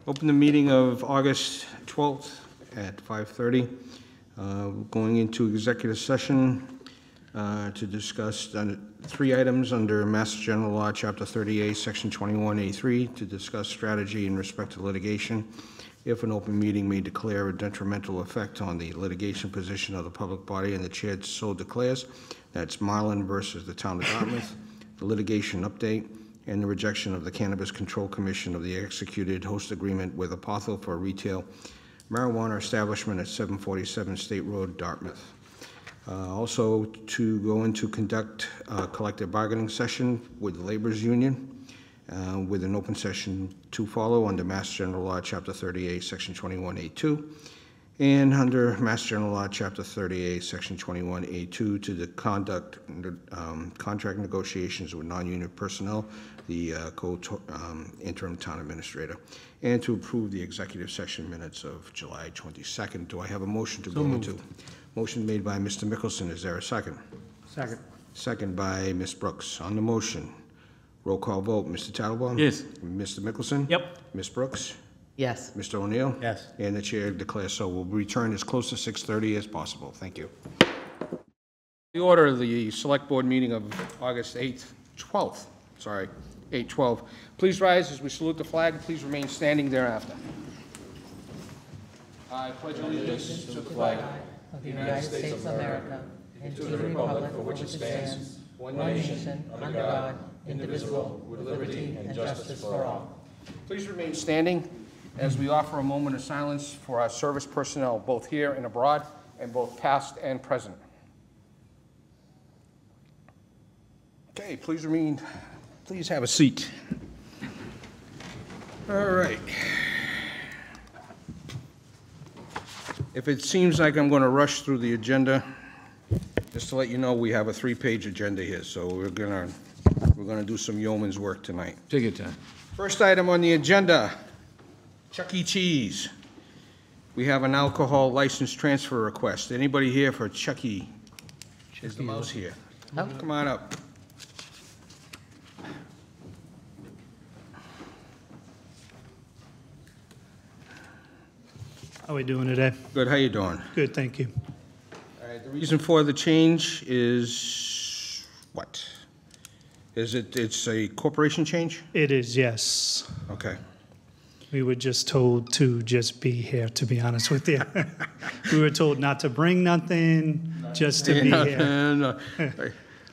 Open the meeting of August 12th at 5:30. Going into executive session to discuss three items under Mass General Law, Chapter 38, Section 21A3, to discuss strategy in respect to litigation. If an open meeting may declare a detrimental effect on the litigation position of the public body and the chair so declares, that's Marlin versus the Town of Dartmouth, the litigation update, and the rejection of the Cannabis Control Commission of the executed host agreement with Apothel for a retail marijuana establishment at 747 State Road, Dartmouth. Also to go into conduct a collective bargaining session with the Labor's Union, with an open session to follow under Mass General Law, Chapter 38, Section 21A2, and under Mass General Law, Chapter 38, Section 21A2, to conduct contract negotiations with non-union personnel, the interim town administrator, and to approve the executive session minutes of July 22nd. Do I have a motion to go into? Motion made by Mr. Mickelson. Is there a second? Second. Second by Ms. Brooks. On the motion, roll call vote. Mr. Tattlebaum? Yes. Mr. Mickelson? Yep. Ms. Brooks? Yes. Mr. O'Neill? Yes. And the chair declares so. We'll return as close to 6:30 as possible. Thank you. The order of the Select Board meeting of August 12th. Sorry, 8/12. Please rise as we salute the flag. Please remain standing thereafter. I pledge allegiance to the flag Of the United States of America, and to the republic for which it stands, one nation, under God, indivisible, with liberty and justice for all. Please remain standing as we offer a moment of silence for our service personnel, both here and abroad, and both past and present. Okay, please have a seat. All right. If it seems like I'm going to rush through the agenda, just to let you know, we have a 3-page agenda here, so we're gonna do some yeoman's work tonight. Take your time. First item on the agenda, Chuck E. Cheese. We have an alcohol license transfer request. Anybody here for Chuck E.? Is the mouse here? Oh. Come on up. How are we doing today? Good, how you doing? Good, thank you. All right, the reason for the change is what? It's a corporation change? It is, yes. Okay. We were just told to just be here, to be honest with you. We were told not to bring nothing, just to be here. No.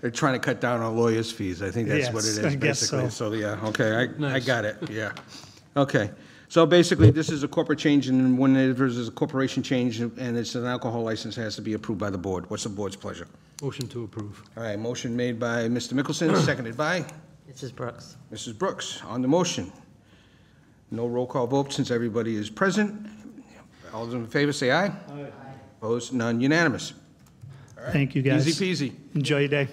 They're trying to cut down on lawyers' fees. I think that's what it is, Yes, I guess basically. so. So, yeah, okay, I Nice. got it, yeah. Okay, so basically, this is a corporate change, and when there's a corporation change and it's an alcohol license, it has to be approved by the board. What's the board's pleasure? Motion to approve. All right, motion made by Mr. Mickelson, seconded by Mrs. Brooks. Mrs. Brooks. On the motion, no roll call vote since everybody is present. All those in favor say aye. Aye. Opposed, none, unanimous. Thank you, guys. Easy peasy. Enjoy your day.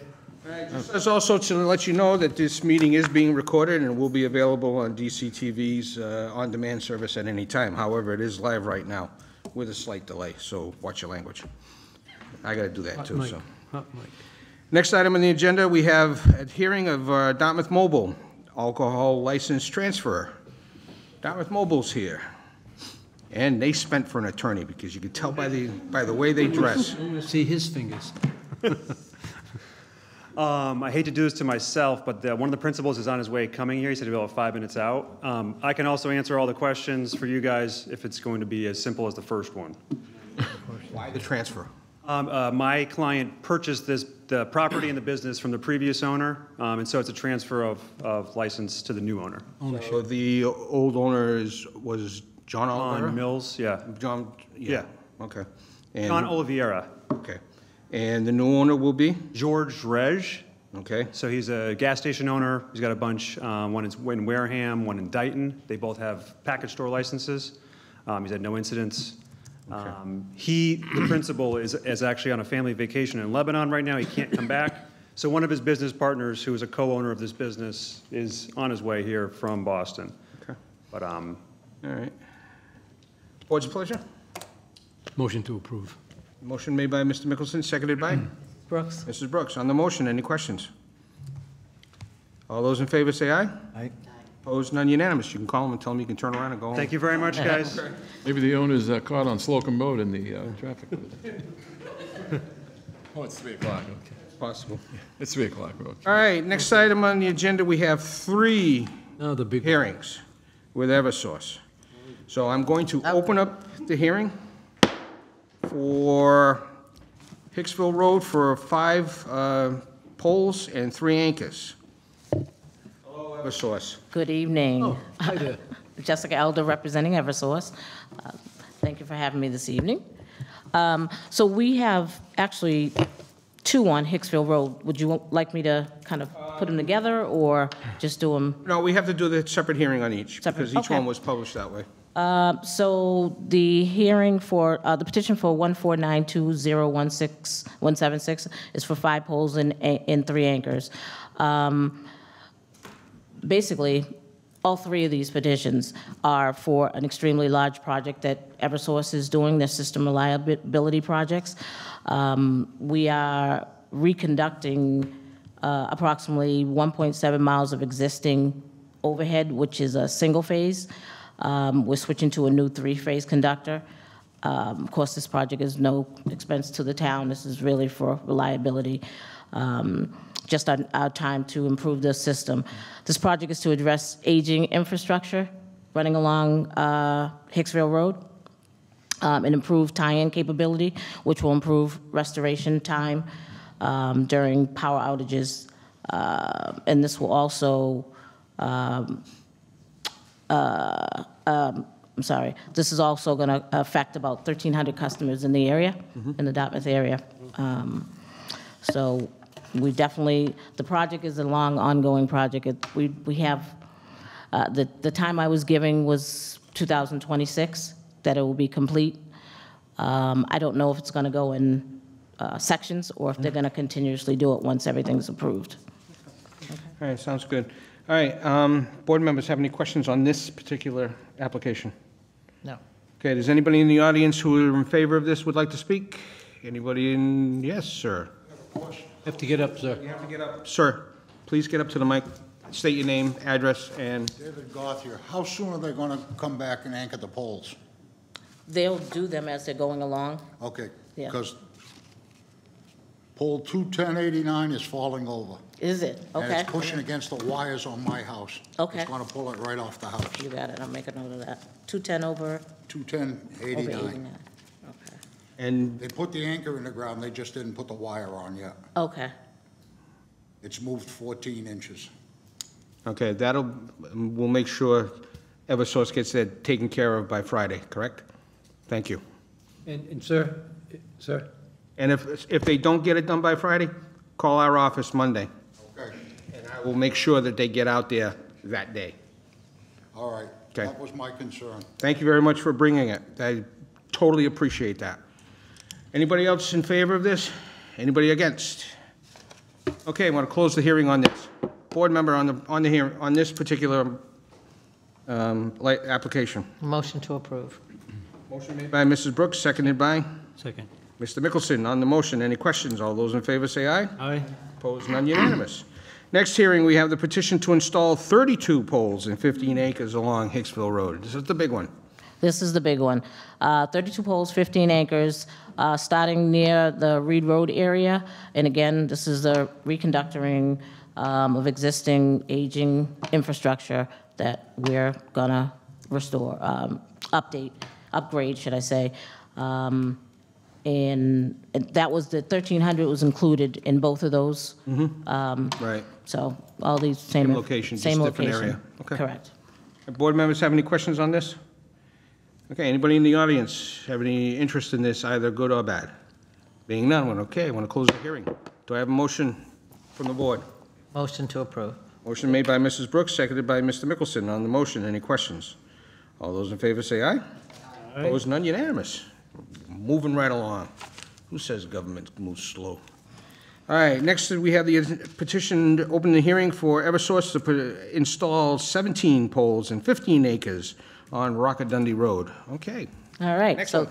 Just also to let you know that this meeting is being recorded and will be available on DCTV's on-demand service at any time. However, it is live right now with a slight delay, so watch your language. I got to do that too, so. Hot mic. Next item on the agenda, we have a hearing of Dartmouth Mobile alcohol license transfer. Dartmouth Mobile's here. And they spent for an attorney because you can tell by the way they dress. I want to see his fingers. I hate to do this to myself, but one of the principals is on his way coming here. He said he'd be about 5 minutes out. I can also answer all the questions for you guys if it's going to be as simple as the first one. Why the transfer? My client purchased the property and the business from the previous owner, and so it's a transfer of license to the new owner. So the old owner was John Oliveira? On Mills, yeah. John, yeah. Okay. And, John Oliveira. okay. And the new owner will be? George Reg. Okay. So he's a gas station owner. He's got a bunch, one in Wareham, one in Dighton. They both have package store licenses. He's had no incidents. Okay. The principal, is actually on a family vacation in Lebanon right now. He can't come back. So one of his business partners, who is a co-owner of this business, is on his way here from Boston. Okay. But All right. Board's pleasure? Motion to approve. Motion made by Mr. Mickelson, seconded by Brooks. Mrs. Brooks. On the motion, any questions? All those in favor say aye. Aye. Opposed, none unanimous. You can call them and tell them you can turn around and go home. Thank you very much, guys. Maybe the owner's caught on Slocum Road in the traffic. Oh, it's 3 o'clock, okay. Possible. It's 3 o'clock, okay. All right, next item on the agenda, we have 3 No, the big. hearings with Eversource. So I'm going to open up the hearing for Hicksville Road for 5 poles and 3 anchors. Hello, Eversource. Good evening. Oh, hi there. Jessica Elder, representing Eversource. Thank you for having me this evening. So we have actually 2 on Hicksville Road. Would you like me to kind of put them together or just do them? No, we have to do the separate hearing on each, Separate, because each okay. one was published that way. So the hearing for, the petition for 1492016-176 is for 5 poles and 3 anchors. Basically, all 3 of these petitions are for an extremely large project that Eversource is doing, their system reliability projects. We are reconducting approximately 1.7 miles of existing overhead, which is a single phase. We're switching to a new 3-phase conductor. Of course, this project is no expense to the town. This is really for reliability, just our time to improve the system. This project is to address aging infrastructure running along Hicksville Road and improve tie-in capability, which will improve restoration time during power outages. And this will also this is also going to affect about 1,300 customers in the area, in the Dartmouth area. So we definitely, the project is a long, ongoing project. We have, the time I was giving was 2026, that it will be complete. I don't know if it's going to go in sections or if they're going to continuously do it once everything's approved. All right, sounds good. All right, board members have any questions on this particular application? No. Okay, does anybody in the audience who are in favor of this would like to speak? Anybody in, yes, sir. Have to get up, sir. You have to get up. Sir, please get up to the mic, state your name, address, and, David Goff here. How soon are they going to come back and anchor the poles? They'll do them as they're going along. Okay, Yeah. because pole 21089 is falling over. Is it? And Okay. it's pushing against the wires on my house. Okay. It's going to pull it right off the house. You got it, I'll make a note of that. 210 over 21089. 89. Okay. and, They put the anchor in the ground, they just didn't put the wire on yet. Okay. It's moved 14 inches. okay, we'll make sure Eversource gets that taken care of by Friday, correct? Thank you. And sir, And if they don't get it done by Friday, call our office Monday, Okay, and I will make sure that they get out there that day. all right. Okay. That was my concern. Thank you very much for bringing it. I totally appreciate that. Anybody else in favor of this? Anybody against? Okay, I want to close the hearing on this. Board member on this particular application. Motion to approve. Motion made by Mrs. Brooks, seconded by second. Mr. Mickelson. On the motion, any questions? All those in favor say aye. Aye. Opposed, none unanimous. Next hearing, we have the petition to install 32 poles and 15 acres along Hicksville Road. This is the big one. This is the big one. 32 poles, 15 acres, starting near the Reed Road area. And again, this is the reconductoring of existing aging infrastructure that we're gonna restore, upgrade, should I say. And that was the 1,300 was included in both of those. Right. So all these same. Same location, just same different location. area. Okay. Correct. Board members have any questions on this? Okay, anybody in the audience have any interest in this, either good or bad? Being none, okay, I want to close the hearing. Do I have a motion from the board? Motion to approve. Motion made by Mrs. Brooks, seconded by Mr. Mickelson. On the motion, any questions? All those in favor say aye. Opposed, none, unanimous. Moving right along. Who says government moves slow? All right, next we have the petition to open the hearing for Eversource to install 17 poles and 15 acres on Rockadundy Road. Okay, All right, Next so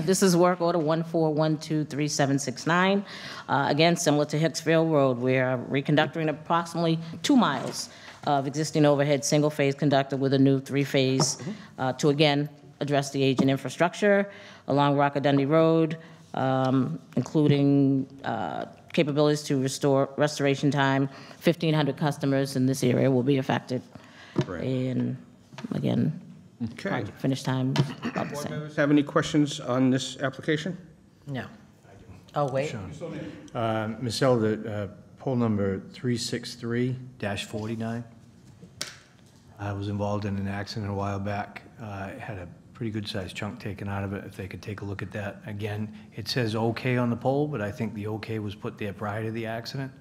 this is work order 14123769. Again, similar to Hicksville Road, we are reconducting approximately 2 miles of existing overhead single-phase conductor with a new 3-phase to, again, address the aging infrastructure along Rockadundy Road, including capabilities to restore restoration time. 1,500 customers in this area will be affected. Right. And again, Okay. project finish time is about the same. Members have any questions on this application? No. Oh, wait. Ms. Elder, poll number 363-49. I was involved in an accident a while back. It had a pretty good-sized chunk taken out of it. If they could take a look at that. Again, it says okay on the poll, but I think the okay was put there prior to the accident.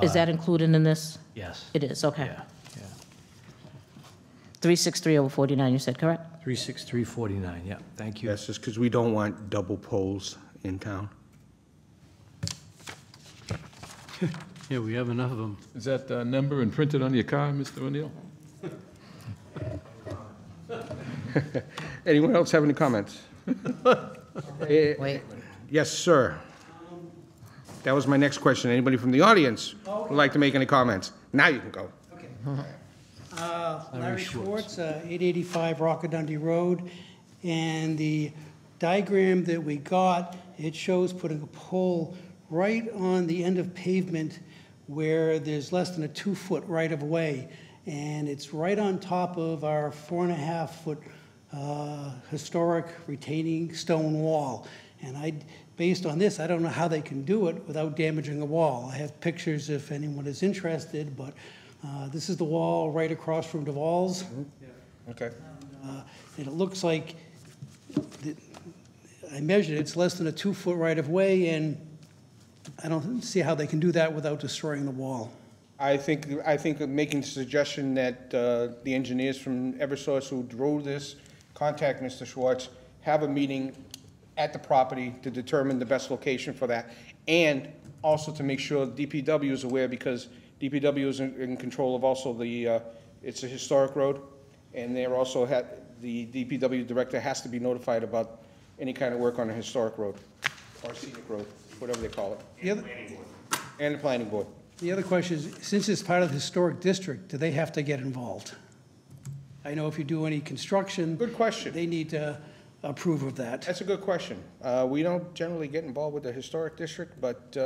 Is that included in this? Yes. It is, okay. Yeah, yeah. 363/49, you said, correct? 36349, yeah, thank you. Yes, just because we don't want double polls in town. Yeah, we have enough of them. Is that number imprinted on your car, Mr. O'Neill? Anyone else have any comments? Wait. Yes, sir. That was my next question. Anybody from the audience would like to make any comments? Now you can go. Larry Schwartz, 885 Rockadundy Road, and the diagram that we got, it shows putting a pole right on the end of pavement where there's less than a 2-foot right-of-way, and it's right on top of our 4.5-foot historic retaining stone wall. And based on this, I don't know how they can do it without damaging the wall. I have pictures if anyone is interested, but this is the wall right across from Duval's. Okay. And it looks like, I measured it, it's less than a 2-foot right-of-way, and I don't see how they can do that without destroying the wall. I think making the suggestion that the engineers from Eversource who drove this contact Mr. Schwartz, have a meeting at the property to determine the best location for that, and also to make sure DPW is aware, because DPW is in control of also the, it's a historic road, and they're also, the DPW director has to be notified about any kind of work on a historic road, or scenic road, whatever they call it. And the planning board. The other question is, since it's part of the historic district, do they have to get involved? I know if you do any construction. Good question. They need to approve of that. That's a good question. We don't generally get involved with the historic district, but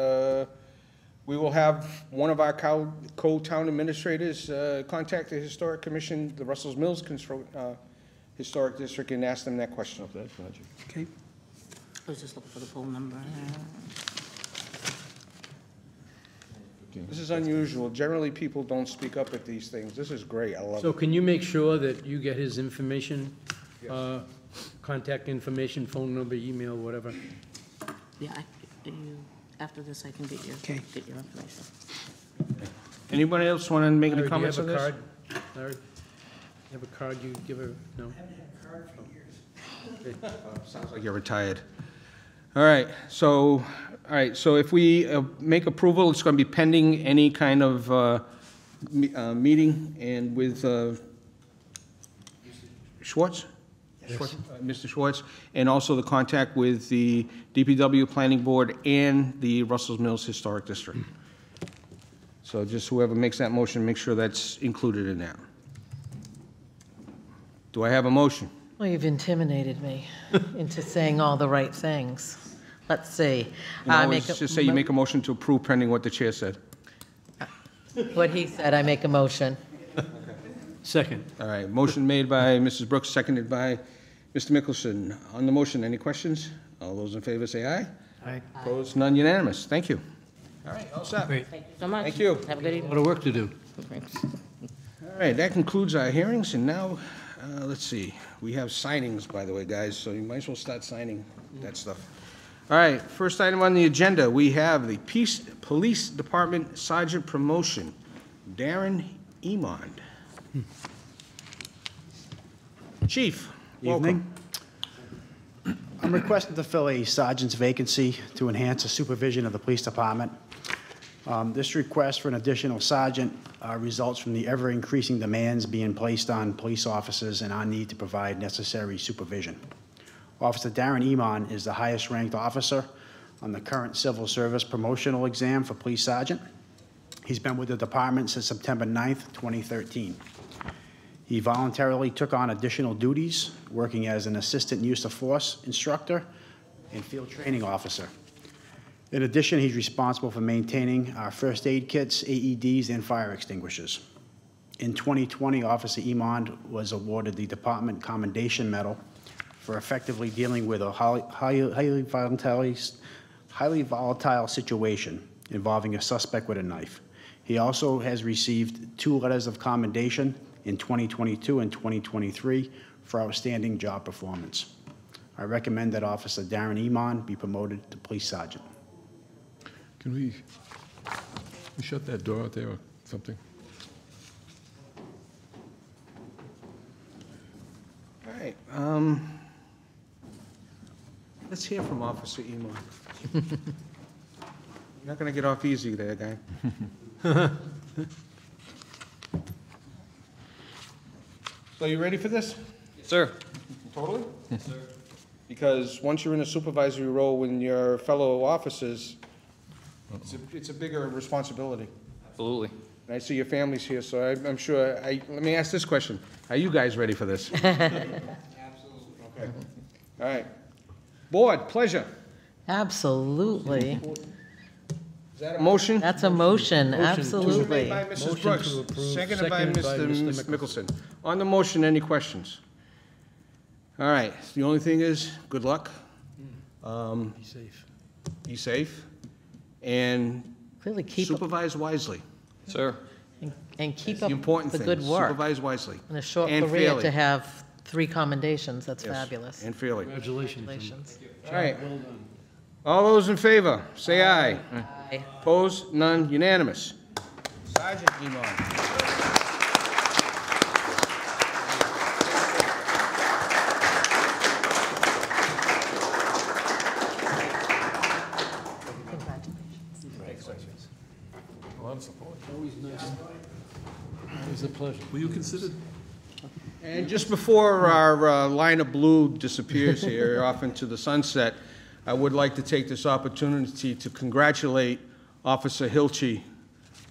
we will have one of our co-town administrators contact the Historic Commission, the Russell Mills Historic District, and ask them that question. Okay. I was just looking for the poll number. This is unusual. Generally, people don't speak up at these things. This is great. I love So it. can you make sure that you get his information, contact information, phone number, email, whatever? Yeah, after this, I can get your information. Anybody else want to make any Larry, comments on do you this? have a card? Larry, you have a card you give her? No? Sounds like you're retired. All right, so if we make approval, it's going to be pending any kind of meeting and with Schwartz? Schwartz? Mr. Schwartz, and also the contact with the DPW Planning Board and the Russell Mills Historic District. So just whoever makes that motion, make sure that's included in that. Do I have a motion? Well, you've intimidated me into saying all the right things. Let's see. Just say you make a motion to approve pending what the chair said. What he said, I make a motion. Second. All right, motion made by Mrs. Brooks, seconded by Mr. Mickelson. On the motion, any questions? All those in favor say aye. Aye. Opposed, none unanimous. Thank you. All right, all set. Great. Thank you so much. Thank you. Have a good A evening. lot of work to do. All right, that concludes our hearings, and now, let's see. We have signings, by the way, guys, so you might as well start signing that stuff. All right, first item on the agenda, we have the Police Department Sergeant Promotion, Darren Emond. Chief, welcome. Evening. I'm requesting to fill a sergeant's vacancy to enhance the supervision of the police department. This request for an additional sergeant results from the ever-increasing demands being placed on police officers and our need to provide necessary supervision. Officer Darren Iman is the highest-ranked officer on the current civil service promotional exam for police sergeant. He's been with the department since September 9th, 2013. He voluntarily took on additional duties, working as an assistant use of force instructor and field training officer. In addition, he's responsible for maintaining our first aid kits, AEDs, and fire extinguishers. In 2020, Officer Iman was awarded the Department Commendation Medal for effectively dealing with a highly volatile situation involving a suspect with a knife. He also has received 2 letters of commendation in 2022 and 2023 for outstanding job performance. I recommend that Officer Darren Iman be promoted to police sergeant. Can we shut that door out there or something? All right, let's hear from Officer Iman. You're not going to get off easy there, guy. So you ready for this? Yes, sir. Totally? Yes, sir. Because once you're in a supervisory role with your fellow officers, it's a bigger responsibility. Absolutely. And I see your family's here, so I'm sure, let me ask this question. Are you guys ready for this? Absolutely. Okay. All right. Board, pleasure. Absolutely. Is that a motion? That's a motion, Motion to- absolutely. Made by Mrs. Motion Brooks, to approve, seconded by seconded by Mr. Mr. Mickelson. On the motion, any questions? All right, the only thing is, good luck. Be safe. Be safe, and Really keep, supervise wisely. Sir. and keep That's the up important the thing. good work. Supervise wisely. In a short and career fairly. to have 3 commendations, that's Yes, fabulous. and fairly. Congratulations. Congratulations. All right. All those in favor, say aye. Aye. Opposed? None? Unanimous. Sergeant Iman. A lot of support. Always nice. Always a pleasure. Were you considered? And just before our line of blue disappears here off into the sunset, I would like to take this opportunity to congratulate Officer Hilchey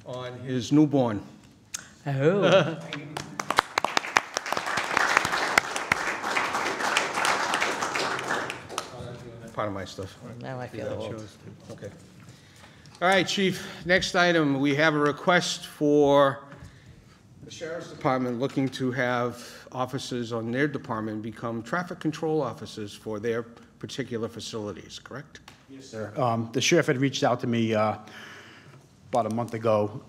on his newborn. Oh. Part of my stuff. Now I feel old. Okay. All right, Chief, next item, we have a request for the Sheriff's Department looking to have officers on their department become traffic control officers for their particular facilities, correct? Yes, sir. The sheriff had reached out to me about a month ago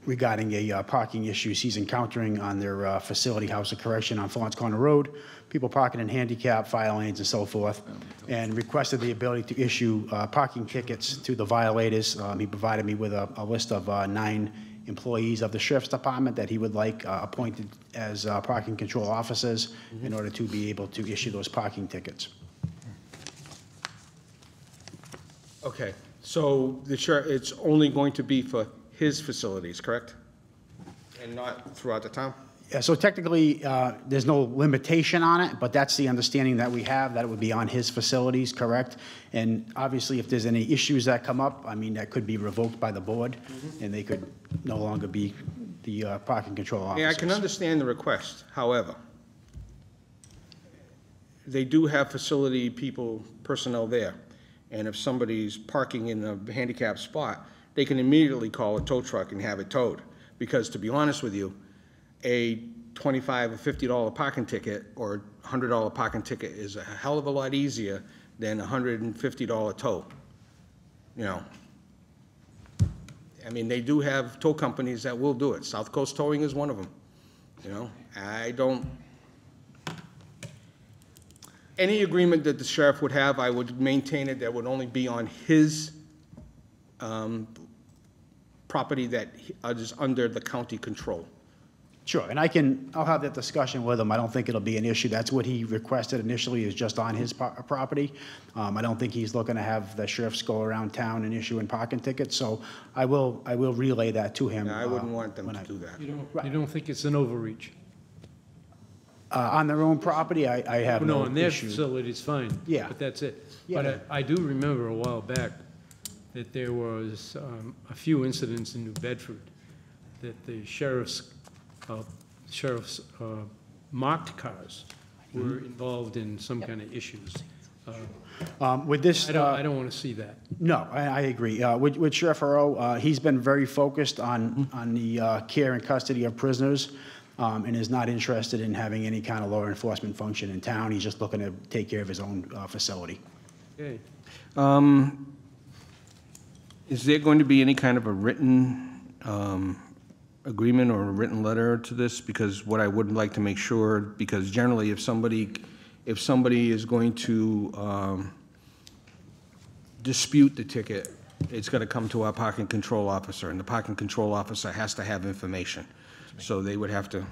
regarding a parking issues he's encountering on their facility, House of Correction on Florence Corner Road, people parking in handicap, fire lanes, and so forth, and requested the ability to issue parking tickets to the violators. He provided me with a list of 9 employees of the Sheriff's Department that he would like appointed as parking control officers in order to be able to issue those parking tickets. Okay, so the sheriff, it's only going to be for his facilities, correct? And not throughout the town? Yeah, so technically, there's no limitation on it, but that's the understanding that we have, that it would be on his facilities, correct? And obviously, if there's any issues that come up, I mean, that could be revoked by the board, and they could no longer be the parking control officers. Yeah, I can understand the request, however, they do have facility people, personnel there, and if somebody's parking in a handicapped spot, they can immediately call a tow truck and have it towed, because to be honest with you, a $25 or $50 parking ticket or $100 parking ticket is a hell of a lot easier than a $150 tow, you know. I mean, they do have tow companies that will do it. South Coast Towing is one of them, you know. Any agreement that the sheriff would have, I would maintain it, that would only be on his property that is under the county control. Sure, and I'll have that discussion with him. I don't think it'll be an issue. That's what he requested initially, is just on his property. I don't think he's looking to have the sheriffs go around town and issuing parking tickets, so I will relay that to him. I wouldn't want them to do that. You don't think it's an overreach? On their own property, I have No, no in their issue. facility, it's fine. Yeah. But that's it. Yeah. But I do remember a while back that there was a few incidents in New Bedford that the sheriff's marked cars were involved in some kind of issues. With this, I don't want to see that. no, I agree. With Sheriff Haro, he's been very focused on the care and custody of prisoners, and is not interested in having any kind of law enforcement function in town. He's just looking to take care of his own facility. Okay. Is there going to be any kind of a written agreement or a written letter to this? Because what I would like to make sure, because generally if somebody is going to dispute the ticket, it's going to come to our parking control officer, and the parking control officer has to have information. So they would have to,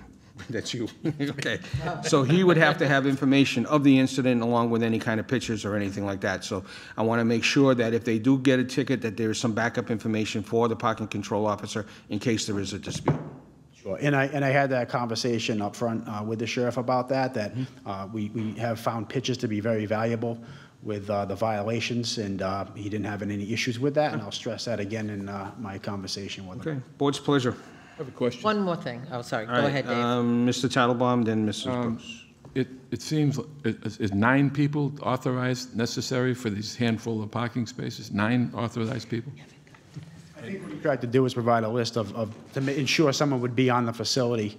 that's you, okay. So he would have to have information of the incident along with any kind of pictures or anything like that. So I want to make sure that if they do get a ticket, that there is some backup information for the parking control officer in case there is a dispute. Sure. And I had that conversation up front with the sheriff about that we have found pictures to be very valuable with the violations, and he didn't have any issues with that, and I'll stress that again in my conversation with him. Okay, board's pleasure. I have a question. One more thing. Oh, sorry. Go All right, ahead, Dave. Mr. Tattlebaum, then Mrs. Brooks. It seems, is 9 people authorized necessary for these handful of parking spaces? 9 authorized people? I think what we tried to do was provide a list to ensure someone would be on the facility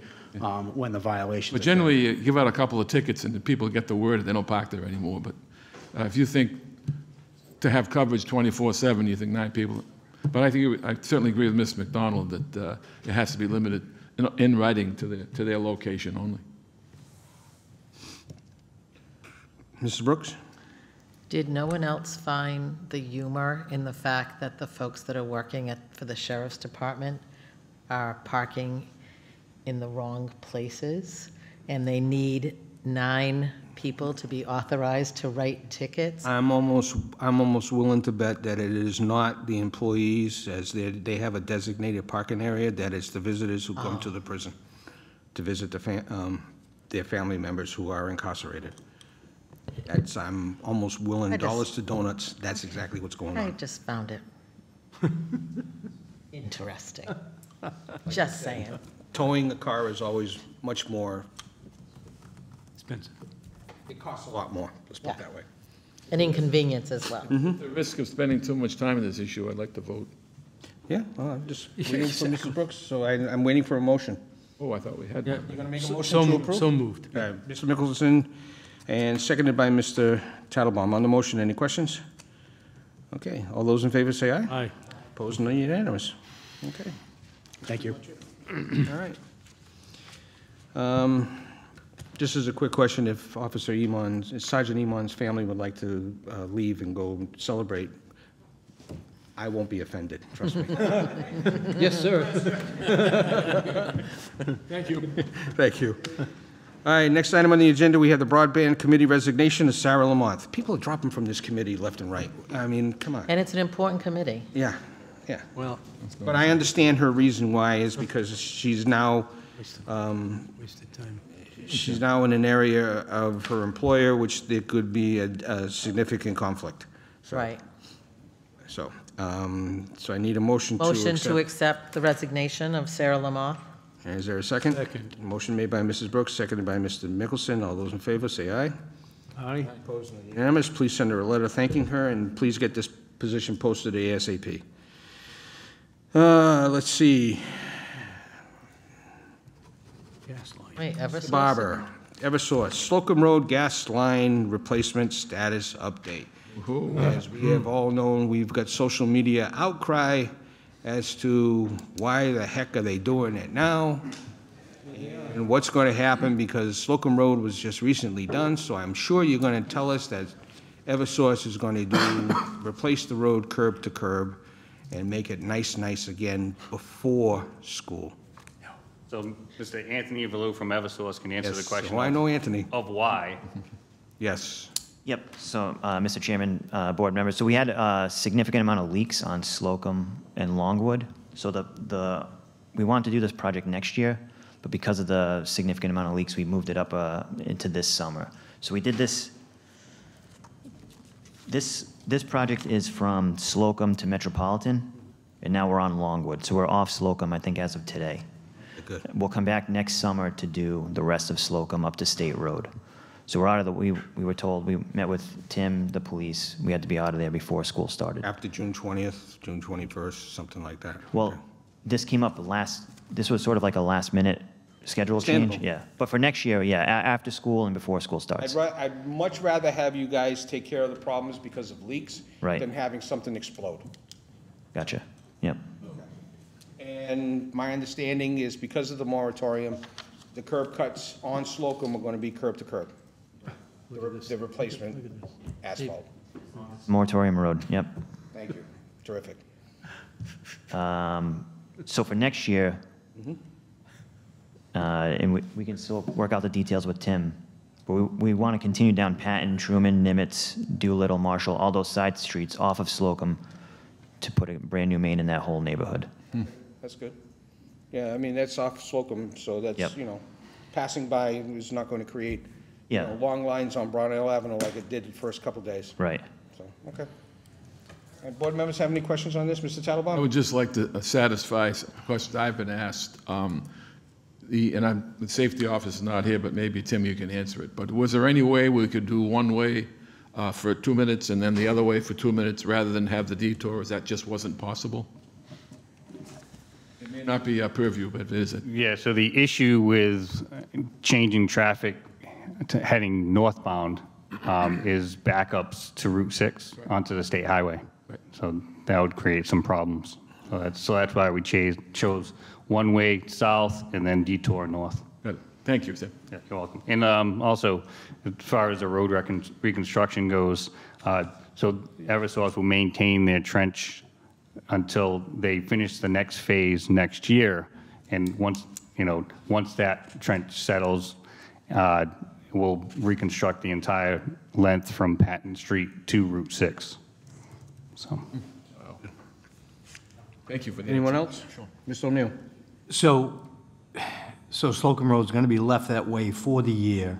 when the violation. But generally, you give out a couple of tickets and the people get the word and they don't park there anymore. But if you think to have coverage 24/7, you think 9 people. But I certainly agree with Ms. McDonald that it has to be limited in writing to their location only. Mrs. Brooks? Did no one else find the humor in the fact that the folks that are working for the sheriff's department are parking in the wrong places, and they need 9 people to be authorized to write tickets? I'm almost willing to bet that it is not the employees, as they have a designated parking area, that it's the visitors who come to the prison to visit their family members who are incarcerated. I'm almost willing, dollars to donuts, that's exactly what's going I on. just found it interesting. Just saying. Towing a car is always much more, Expensive. it costs a lot more, let's put it that way. An inconvenience as well. At the risk of spending too much time on this issue, I'd like to vote. Yeah, well, I'm just waiting for Mrs. Brooks, so I'm waiting for a motion. Oh, I thought we had Yeah. one. You gonna make a motion So to mo- approve? So moved. Mr. Mickelson, and seconded by Mr. Tattlebaum. On the motion, any questions? Okay, all those in favor say aye. Aye. Opposed, none unanimous. Okay, Thank you. all right. Just as a quick question, if Sergeant Iman's family would like to leave and go celebrate, I won't be offended, trust me. Yes, sir. Thank you. Thank you. All right, next item on the agenda, we have the Broadband Committee resignation of Sarah Lamont. People are dropping from this committee left and right. I mean, come on. And it's an important committee. Yeah. Well, But I understand her reason why is because she's now, wasted time. she's now in an area of her employer which there could be a significant conflict. So- Right. So I need a motion to Motion to accept. accept the resignation of Sarah Lamont. Is there a second? Second. Motion made by Mrs. Brooks, seconded by Mr. Mickelson. All those in favor, say aye. Aye. Unanimous, please send her a letter thanking her, and please get this position posted ASAP. Let's see. Gas line. Wait, Eversource? Barber, Eversource, Slocum Road gas line replacement status update. As we have all known, we've got social media outcry as to why the heck are they doing it now? And what's going to happen, because Slocum Road was just recently done, so I'm sure you're going to tell us that Eversource is going to replace the road curb to curb and make it nice again before school. So Mr. Anthony Valou from Eversource can answer the Yes, question oh, I know Anthony. of why. Yes. Yep, so, Mr. Chairman, board members, so we had a significant amount of leaks on Slocum and Longwood. So we wanted to do this project next year, but because of the significant amount of leaks, we moved it up into this summer. So we did this. This project is from Slocum to Metropolitan, and now we're on Longwood. So we're off Slocum, I think, as of today. Good. We'll come back next summer to do the rest of Slocum up to State Road. So we're out of the, we were told, we met with Tim, the police, we had to be out of there before school started. After June 20th, June 21st, something like that. Well, Okay. this came up this was sort of like a last minute schedule change. Understandable. Yeah, but for next year, yeah, after school and before school starts. I'd much rather have you guys take care of the problems because of leaks Right. than having something explode. Gotcha, yep. And my understanding is because of the moratorium, the curb cuts on Slocum are going to be curb to curb. The replacement asphalt. Moratorium Road, yep. Thank you. Terrific. So for next year, and we can still work out the details with Tim, but we want to continue down Patton, Truman, Nimitz, Doolittle, Marshall, all those side streets off of Slocum to put a brand-new main in that whole neighborhood. That's good. Yeah, I mean, that's off Slocum, so that's, Yep. you know, passing by is not going to create, you Yeah. know, long lines on Brownell Avenue like it did the first couple days. Right. So, okay. Board members have any questions on this? Mr. I Tattelbaum? would just like to satisfy questions I've been asked. The safety officer is not here, but maybe, Tim, you can answer it. But was there any way we could do one way for 2 minutes and then the other way for 2 minutes rather than have the detours? That just wasn't possible? It may not be a purview, but it is. Yeah, so the issue with changing traffic to heading northbound is backups to Route 6 onto the state highway. Right. So that would create some problems. So that's why we chose one way south and then detour north. Good. Thank you, Tim. Yeah, you're welcome. And also, as far as the road reconstruction goes, so Eversource will maintain their trench until they finish the next phase next year. And once that trench settles, we'll reconstruct the entire length from Patton Street to Route 6. So. Thank you for the Anyone answer. else? Sure. Mr. O'Neill? So Slocum Road's going to be left that way for the year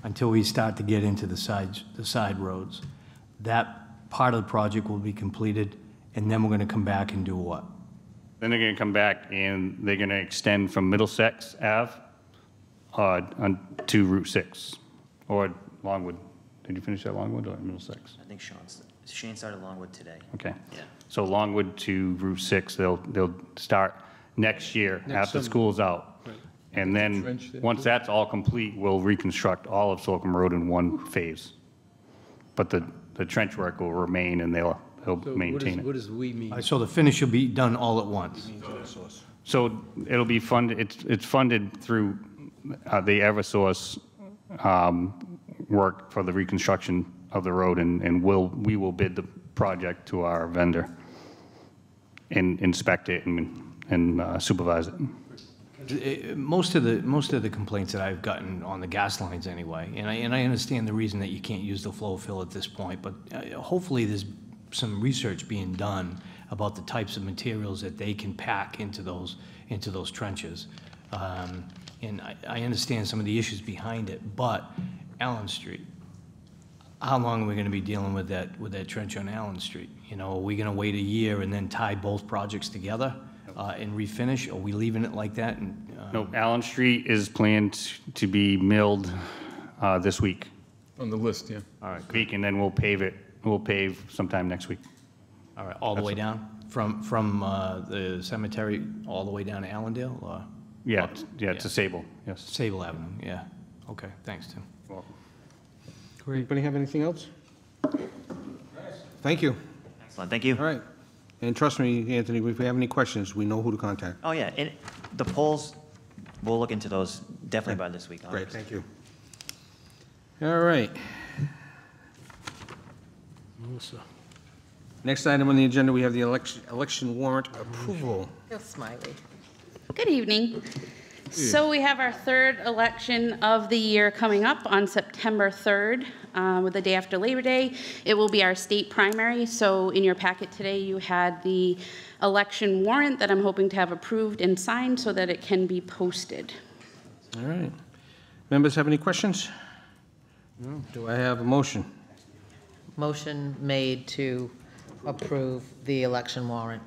until we start to get into the side roads. That part of the project will be completed, and then we're going to come back and do what? Then they're going to come back and they're going to extend from Middlesex Ave to Route 6 or Longwood. Did you finish that Longwood or Middlesex? I think Shane started Longwood today. Okay. Yeah. So Longwood to Route 6, they'll start next year after school's out. Right. And then, Trench there, once too? that's all complete, we'll reconstruct all of Slocum Road in one phase. But the trench work will remain and they'll So maintain what it. does we mean? So the finish will be done all at once. So it'll be funded, it's funded through the Eversource work for the reconstruction of the road, and we will bid the project to our vendor and inspect it and supervise it. Most of the complaints that I've gotten on the gas lines anyway, and I understand the reason that you can't use the flow fill at this point, but hopefully there's some research being done about the types of materials that they can pack into those trenches. And I understand some of the issues behind it, but Allen Street, how long are we going to be dealing with that trench on Allen Street? You know, are we going to wait a year and then tie both projects together and refinish? Are we leaving it like that? No, Allen Street is planned to be milled this week. On the list, yeah. All right. Week, and then we'll pave sometime next week. All right, all the way down from the cemetery all the way down to Allendale, or Yeah, to Sable, yes. Sable Avenue? Yeah. Okay, thanks, Tim. Welcome. Anybody have anything else? Thank you. Excellent, thank you. All right. And trust me, Anthony, if we have any questions, we know who to contact. Oh, yeah, and the polls, we'll look into those definitely by this week. Great, thank you. All right. Melissa. Next item on the agenda, we have the election warrant approval. Feel smiley. Good evening. So we have our third election of the year coming up on September 3rd, with the day after Labor Day. It will be our state primary. So in your packet today, you had the election warrant that I'm hoping to have approved and signed so that it can be posted. All right. Members have any questions? No. Do I have a motion? Motion made to approve the election warrant.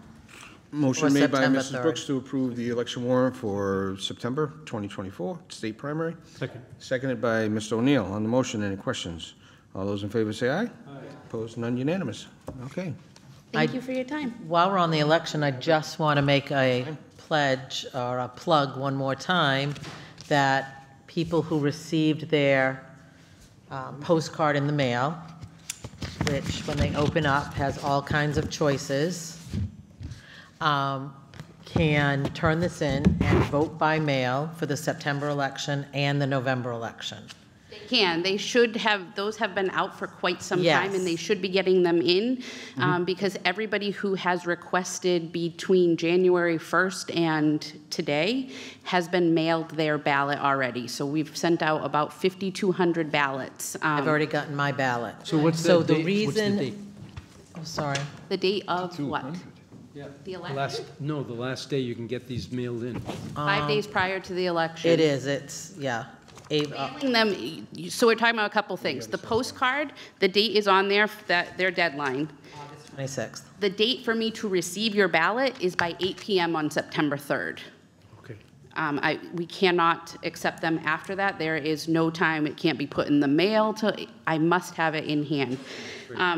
Motion For made by September Mrs. 3rd. Brooks to approve the election warrant for September 2024, state primary. Second. Seconded by Mr. O'Neill. On the motion, any questions? All those in favor say aye. Aye. Opposed, none unanimous. Okay. Thank you for your time. While we're on the election, I just want to make a pledge or a plug one more time that people who received their postcard in the mail, which when they open up has all kinds of choices, can turn this in and vote by mail for the September election and the November election. They can. They should have, those have been out for quite some Yes. time, and they should be getting them in, because everybody who has requested between January 1st and today has been mailed their ballot already. So we've sent out about 5,200 ballots. I've already gotten my ballot. So what's So that the date? What's the reason- date? Oh, sorry. The date of what? Yeah. The The election? the last day you can get these mailed in. 5 days prior to the election. It is, it's, yeah. Mailing them, so we're talking about a couple things. The postcard, the date is on there, that their deadline. 26th. The date for me to receive your ballot is by 8 PM on September 3rd. Okay. We cannot accept them after that. There is no time, it can't be put in the mail I must have it in hand.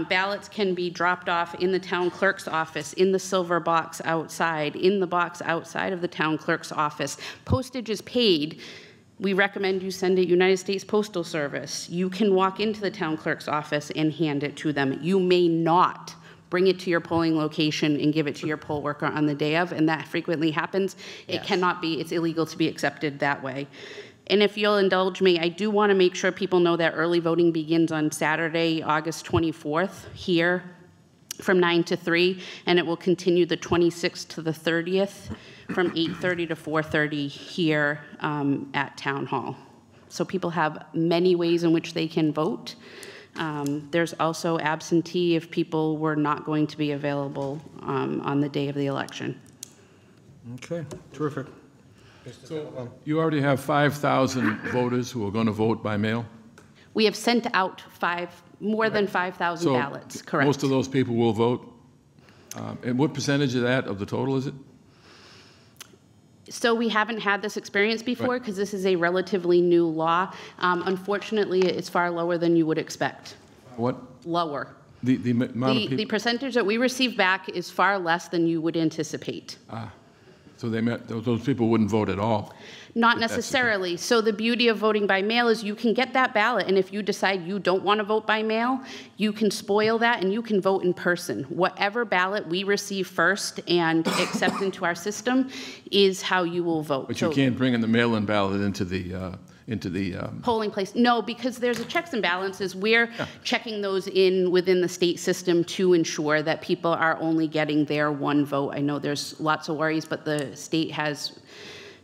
Ballots can be dropped off in the town clerk's office, in the silver box outside, in the box outside of the town clerk's office. Postage is paid. We recommend you send it United States Postal Service. You can walk into the town clerk's office and hand it to them. You may not bring it to your polling location and give it to your poll worker on the day of, and that frequently happens. It cannot be, it's illegal to be accepted that way. And if you'll indulge me, I do want to make sure people know that early voting begins on Saturday, August 24th, here from 9 to 3, and it will continue the 26th to the 30th from 8:30 to 4:30 here at Town Hall. So people have many ways in which they can vote. There's also absentee if people were not going to be available on the day of the election. Okay, terrific. You already have 5,000 voters who are going to vote by mail? We have sent out more than 5,000 So ballots, correct? most of those people will vote? And what percentage of that, of the total, is it? So we haven't had this experience before Right. because this is a relatively new law. Unfortunately, it's far lower than you would expect. What? Lower. The amount of The people? percentage that we receive back is far less than you would anticipate. So those people wouldn't vote at all? Not That's the- necessarily. So the beauty of voting by mail is you can get that ballot, and if you decide you don't want to vote by mail, you can spoil that and you can vote in person. Whatever ballot we receive first and accept into our system is how you will vote. But you So- can't bring in the mail-in ballot into the polling place. No, because there's a checks and balances. We're checking those in within the state system to ensure that people are only getting their one vote. I know there's lots of worries, but the state has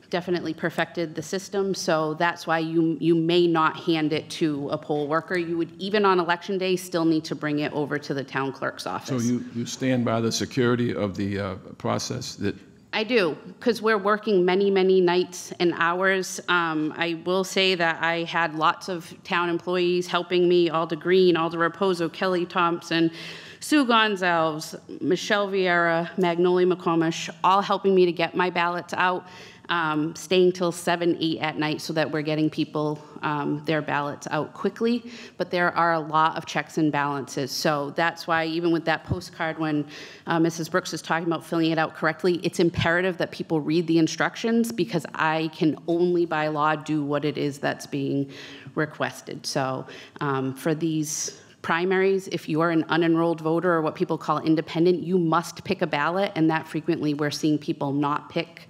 definitely perfected the system, so that's why you may not hand it to a poll worker. You would, even on election day, still need to bring it over to the town clerk's office. So you stand by the security of the process that? I do, because we're working many, many nights and hours. I will say that I had lots of town employees helping me, Alda Green, Alda Raposo, Kelly Thompson, Sue Gonzalez, Michelle Vieira, Magnolia McComish, all helping me to get my ballots out, staying till 7, 8 at night so that we're getting people their ballots out quickly. But there are a lot of checks and balances. So that's why even with that postcard, when Mrs. Brooks is talking about filling it out correctly, it's imperative that people read the instructions because I can only by law do what it is that's being requested. So for these primaries, if you are an unenrolled voter or what people call independent, you must pick a ballot, and that frequently we're seeing people not pick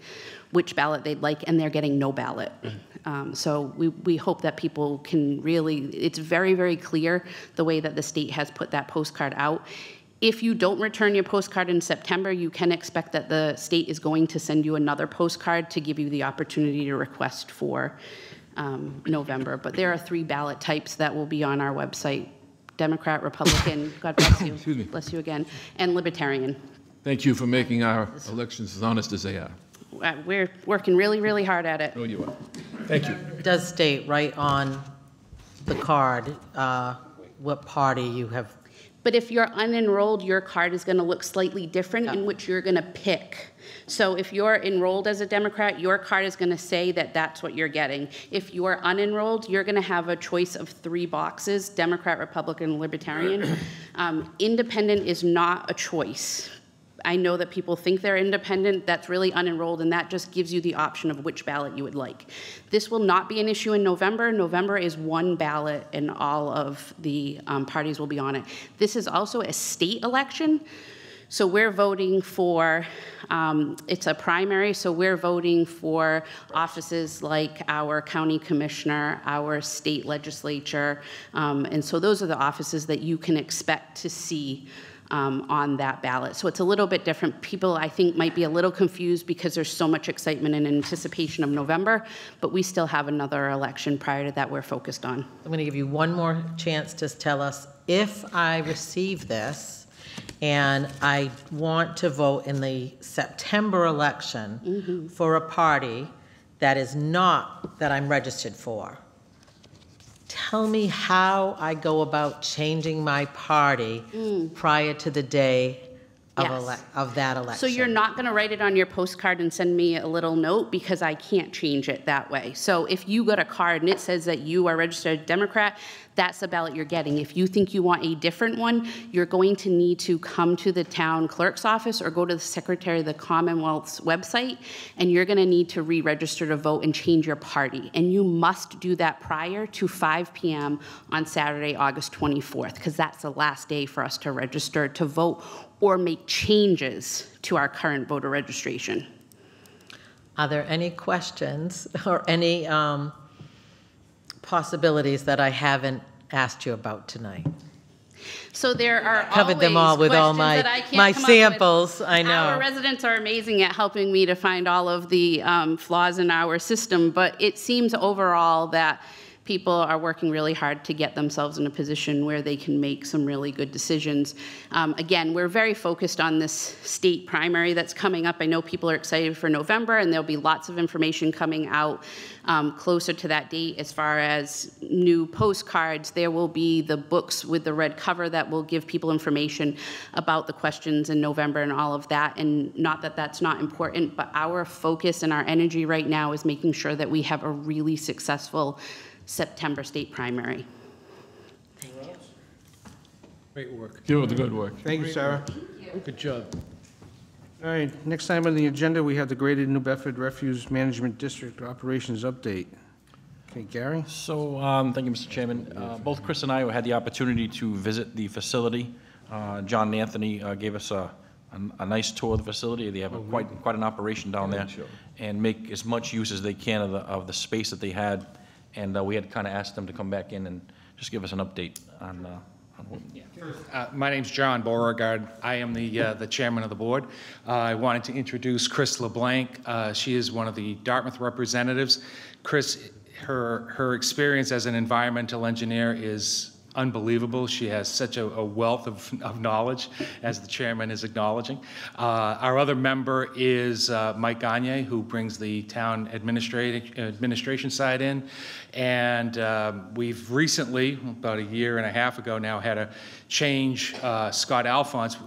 which ballot they'd like, and they're getting no ballot. So we hope that people can really, it's very, very clear the way that the state has put that postcard out. If you don't return your postcard in September, you can expect that the state is going to send you another postcard to give you the opportunity to request for November. But there are 3 ballot types that will be on our website: Democrat, Republican, God bless you, Excuse me. bless you again, and Libertarian. Thank you for making our elections as honest as they are. We're working really, really hard at it. Oh, you are. Thank you. It does state right on the card what party you have. But if you're unenrolled, your card is going to look slightly different in which you're going to pick. So if you're enrolled as a Democrat, your card is going to say that that's what you're getting. If you're unenrolled, you're going to have a choice of 3 boxes: Democrat, Republican, Libertarian. Independent is not a choice. I know that people think they're independent. That's really unenrolled, and that just gives you the option of which ballot you would like. This will not be an issue in November. November is 1 ballot, and all of the parties will be on it. This is also a state election, so we're voting for, it's a primary, so we're voting for offices like our county commissioner, our state legislature, and so those are the offices that you can expect to see on that ballot. So it's a little bit different. People, I think, might be a little confused because there's so much excitement and anticipation of November, but we still have another election prior to that we're focused on. I'm going to give you one more chance to tell us, if I receive this and I want to vote in the September election for a party that is not that I'm registered for, tell me how I go about changing my party prior to the day of that election. So you're not going to write it on your postcard and send me a little note, because I can't change it that way. So if you got a card and it says that you are registered Democrat, that's the ballot you're getting. If you think you want a different one, you're going to need to come to the town clerk's office or go to the Secretary of the Commonwealth's website, and you're going to need to re-register to vote and change your party. And you must do that prior to 5 p.m. on Saturday, August 24th, because that's the last day for us to register to vote or make changes to our current voter registration. Are there any questions or any possibilities that I haven't asked you about tonight? So there are Covered them all with all my samples. I know. Our residents are amazing at helping me to find all of the flaws in our system, but it seems overall that people are working really hard to get themselves in a position where they can make some really good decisions. Again, we're very focused on this state primary that's coming up. I know people are excited for November, and there'll be lots of information coming out closer to that date. As far as new postcards, there will be the books with the red cover that will give people information about the questions in November and all of that. And not that that's not important, but our focus and our energy right now is making sure that we have a really successful September state primary. Thank you. Great work. Keep up the good work. Thank you, Sarah. Good job. All right, next time on the agenda, we have the Greater New Bedford Refuse Management District Operations Update. Okay, Gary? So, thank you, Mr. Chairman. Both Chris and I had the opportunity to visit the facility. John and Anthony gave us a nice tour of the facility. They have quite an operation down there, and make as much use as they can of the space that they had. And we had kind of asked them to come back in and just give us an update on what. My name's John Beauregard. I am the chairman of the board. I wanted to introduce Chris LeBlanc. She is one of the Dartmouth representatives. Chris, her experience as an environmental engineer is unbelievable. She has such a wealth of knowledge, as the chairman is acknowledging. Our other member is Mike Gagne, who brings the town administration side in. And we've recently, about a year and a half ago now, had a change. Scott Alphonse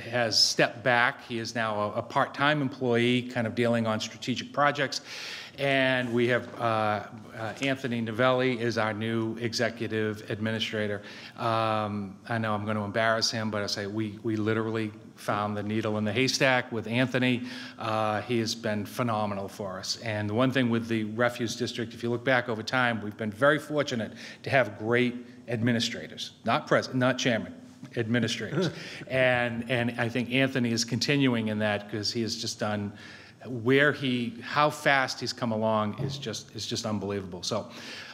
has stepped back. He is now a part-time employee, kind of dealing on strategic projects. And we have Anthony Novelli is our new executive administrator. I know I'm going to embarrass him, but I say we literally found the needle in the haystack with Anthony. He has been phenomenal for us. And the one thing with the refuse district, if you look back over time, we've been very fortunate to have great administrators, not chairman, administrators. and I think Anthony is continuing in that, because he has just done how fast he's come along is just unbelievable. So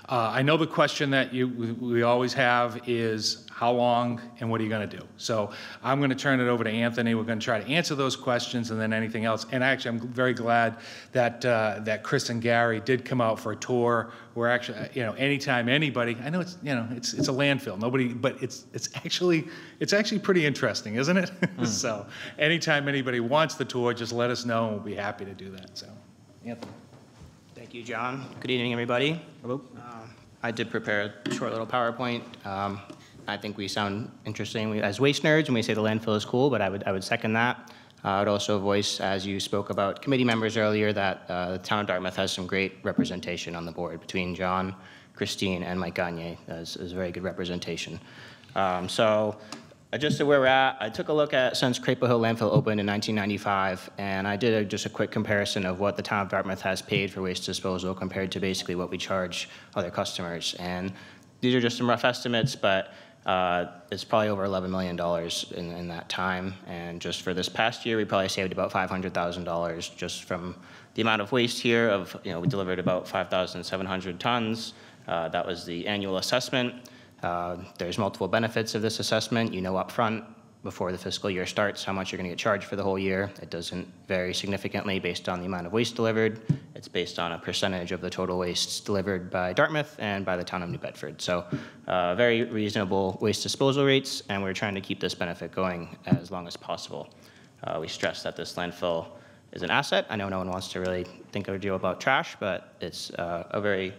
I know the question that we always have is, how long and what are you going to do? So I'm going to turn it over to Anthony. We're going to try to answer those questions, and then anything else. And actually, I'm very glad that Chris and Gary did come out for a tour. We're actually, anytime anybody, I know it's a landfill. But it's actually pretty interesting, isn't it? So anytime anybody wants the tour, just let us know, and we'll be happy to do that. So, Anthony. Thank you, John. Good evening, everybody. Hello. I did prepare a short little PowerPoint. I think we sound interesting as waste nerds when we say the landfill is cool, but I would second that. I would also voice, as you spoke about committee members earlier, that the town of Dartmouth has some great representation on the board between John, Christine, and Mike Gagne. Is very good representation. So just to where we're at, I took a look at since Crapo Hill Landfill opened in 1995, and I did just a quick comparison of what the town of Dartmouth has paid for waste disposal compared to basically what we charge other customers. And these are just some rough estimates, but it's probably over $11 million in that time. And just for this past year, we probably saved about $500,000 just from the amount of waste here of, we delivered about 5,700 tons. That was the annual assessment. There's multiple benefits of this assessment. You know up front before the fiscal year starts how much you're going to get charged for the whole year. It doesn't vary significantly based on the amount of waste delivered. It's based on a percentage of the total waste delivered by Dartmouth and by the town of New Bedford. So very reasonable waste disposal rates, and we're trying to keep this benefit going as long as possible. We stress that this landfill is an asset. I know no one wants to really think a deal about trash, but it's a very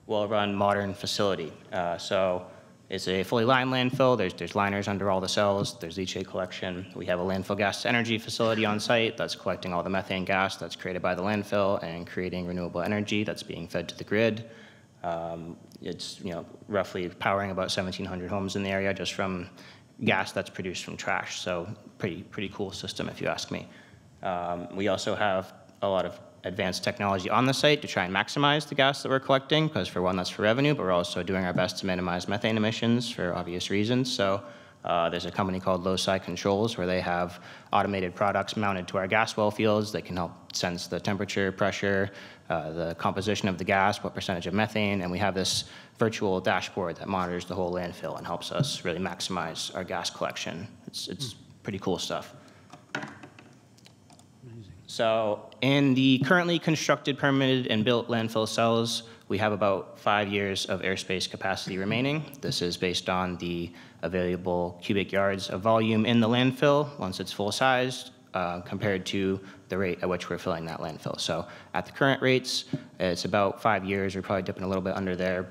well-run, modern facility. So it's a fully lined landfill. There's liners under all the cells. There's leachate collection. We have a landfill gas to energy facility on site that's collecting all the methane gas that's created by the landfill and creating renewable energy that's being fed to the grid. It's roughly powering about 1,700 homes in the area just from gas that's produced from trash. So pretty cool system, if you ask me. We also have a lot of advanced technology on the site to try and maximize the gas that we're collecting, because for one, that's for revenue, but we're also doing our best to minimize methane emissions for obvious reasons. So there's a company called Loci Controls where they have automated products mounted to our gas well fields that can help sense the temperature, pressure, the composition of the gas, what percentage of methane, and we have this virtual dashboard that monitors the whole landfill and helps us really maximize our gas collection. It's pretty cool stuff. So in the currently constructed, permitted, and built landfill cells, we have about 5 years of airspace capacity remaining. This is based on the available cubic yards of volume in the landfill once it's full-sized, compared to the rate at which we're filling that landfill. So at the current rates, it's about 5 years. We're probably dipping a little bit under there.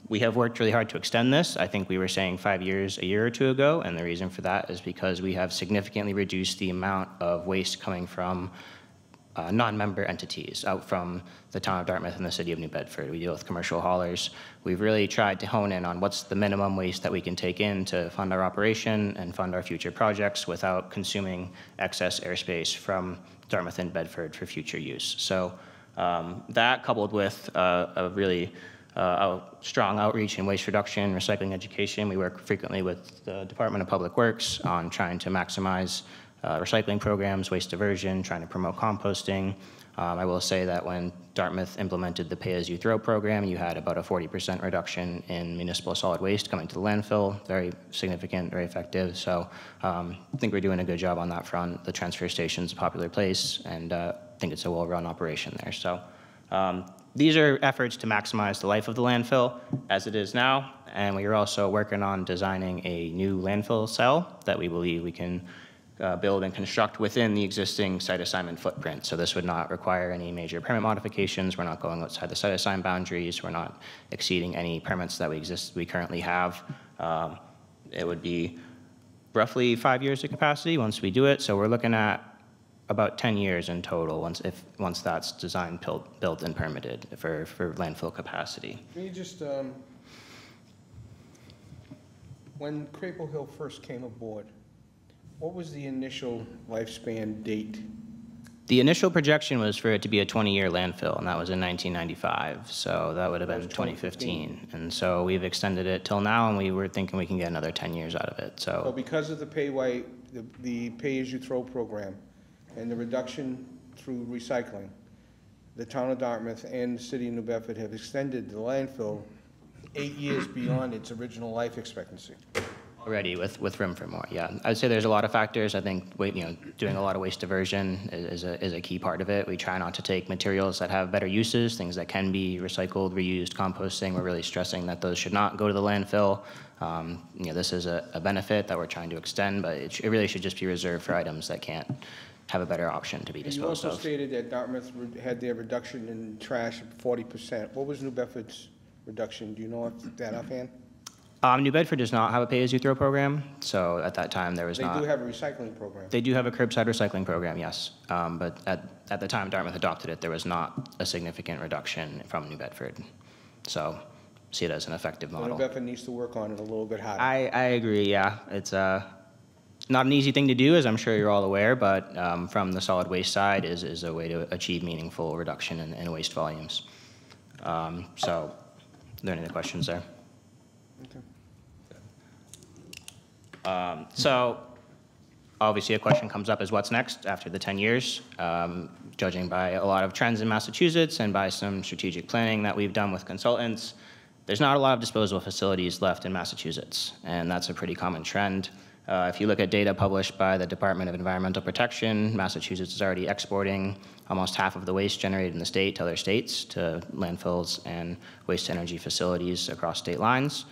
We have worked really hard to extend this. I think we were saying 5 years a year or two ago, and the reason for that is because we have significantly reduced the amount of waste coming from non-member entities out from the town of Dartmouth and the city of New Bedford. We deal with commercial haulers. We've really tried to hone in on what's the minimum waste that we can take in to fund our operation and fund our future projects without consuming excess airspace from Dartmouth and Bedford for future use. So that coupled with a really strong outreach in waste reduction, recycling education. We work frequently with the Department of Public Works on trying to maximize recycling programs, waste diversion, trying to promote composting. I will say that when Dartmouth implemented the pay-as-you-throw program, you had about a 40% reduction in municipal solid waste coming to the landfill. Very significant, very effective. So I think we're doing a good job on that front. The transfer station's a popular place, and I think it's a well-run operation there. So these are efforts to maximize the life of the landfill as it is now, and we are also working on designing a new landfill cell that we believe we can build and construct within the existing site assignment footprint. So this would not require any major permit modifications. We're not going outside the site assigned boundaries. We're not exceeding any permits that we currently have. It would be roughly 5 years of capacity once we do it. So we're looking at about 10 years in total once that's designed, built, and permitted for landfill capacity. Can you just, when Crapo Hill first came aboard, what was the initial lifespan date? The initial projection was for it to be a 20-year landfill, and that was in 1995. So that would have been 2015. And so we've extended it till now, and we were thinking we can get another 10 years out of it. So because of the pay-as-you-throw program and the reduction through recycling, the town of Dartmouth and the city of New Bedford have extended the landfill 8 years beyond its original life expectancy. Already with room for more, yeah. I'd say there's a lot of factors. I think doing a lot of waste diversion is a key part of it. We try not to take materials that have better uses, things that can be recycled, reused, composting. We're really stressing that those should not go to the landfill. This is a benefit that we're trying to extend, but it really should just be reserved for items that can't have a better option to be And you disposed also of. stated that Dartmouth had their reduction in trash of 40%. What was New Bedford's reduction? Do you know that offhand? New Bedford does not have a pay-as-you-throw program, so at that time there was They not. do have a recycling program. They do have a curbside recycling program, yes. But at the time Dartmouth adopted it, there was not a significant reduction from New Bedford. So see it as an effective So New model. Bedford needs to work on it a little bit harder. I agree, yeah. It's not an easy thing to do, as I'm sure you're all aware, but from the solid waste side is a way to achieve meaningful reduction in waste volumes. So are there any other questions there? Okay. So obviously a question comes up is what's next after the 10 years? Judging by a lot of trends in Massachusetts and by some strategic planning that we've done with consultants, there's not a lot of disposal facilities left in Massachusetts, and that's a pretty common trend. If you look at data published by the Department of Environmental Protection, Massachusetts is already exporting almost half of the waste generated in the state to other states, to landfills and waste-to-energy facilities across state lines.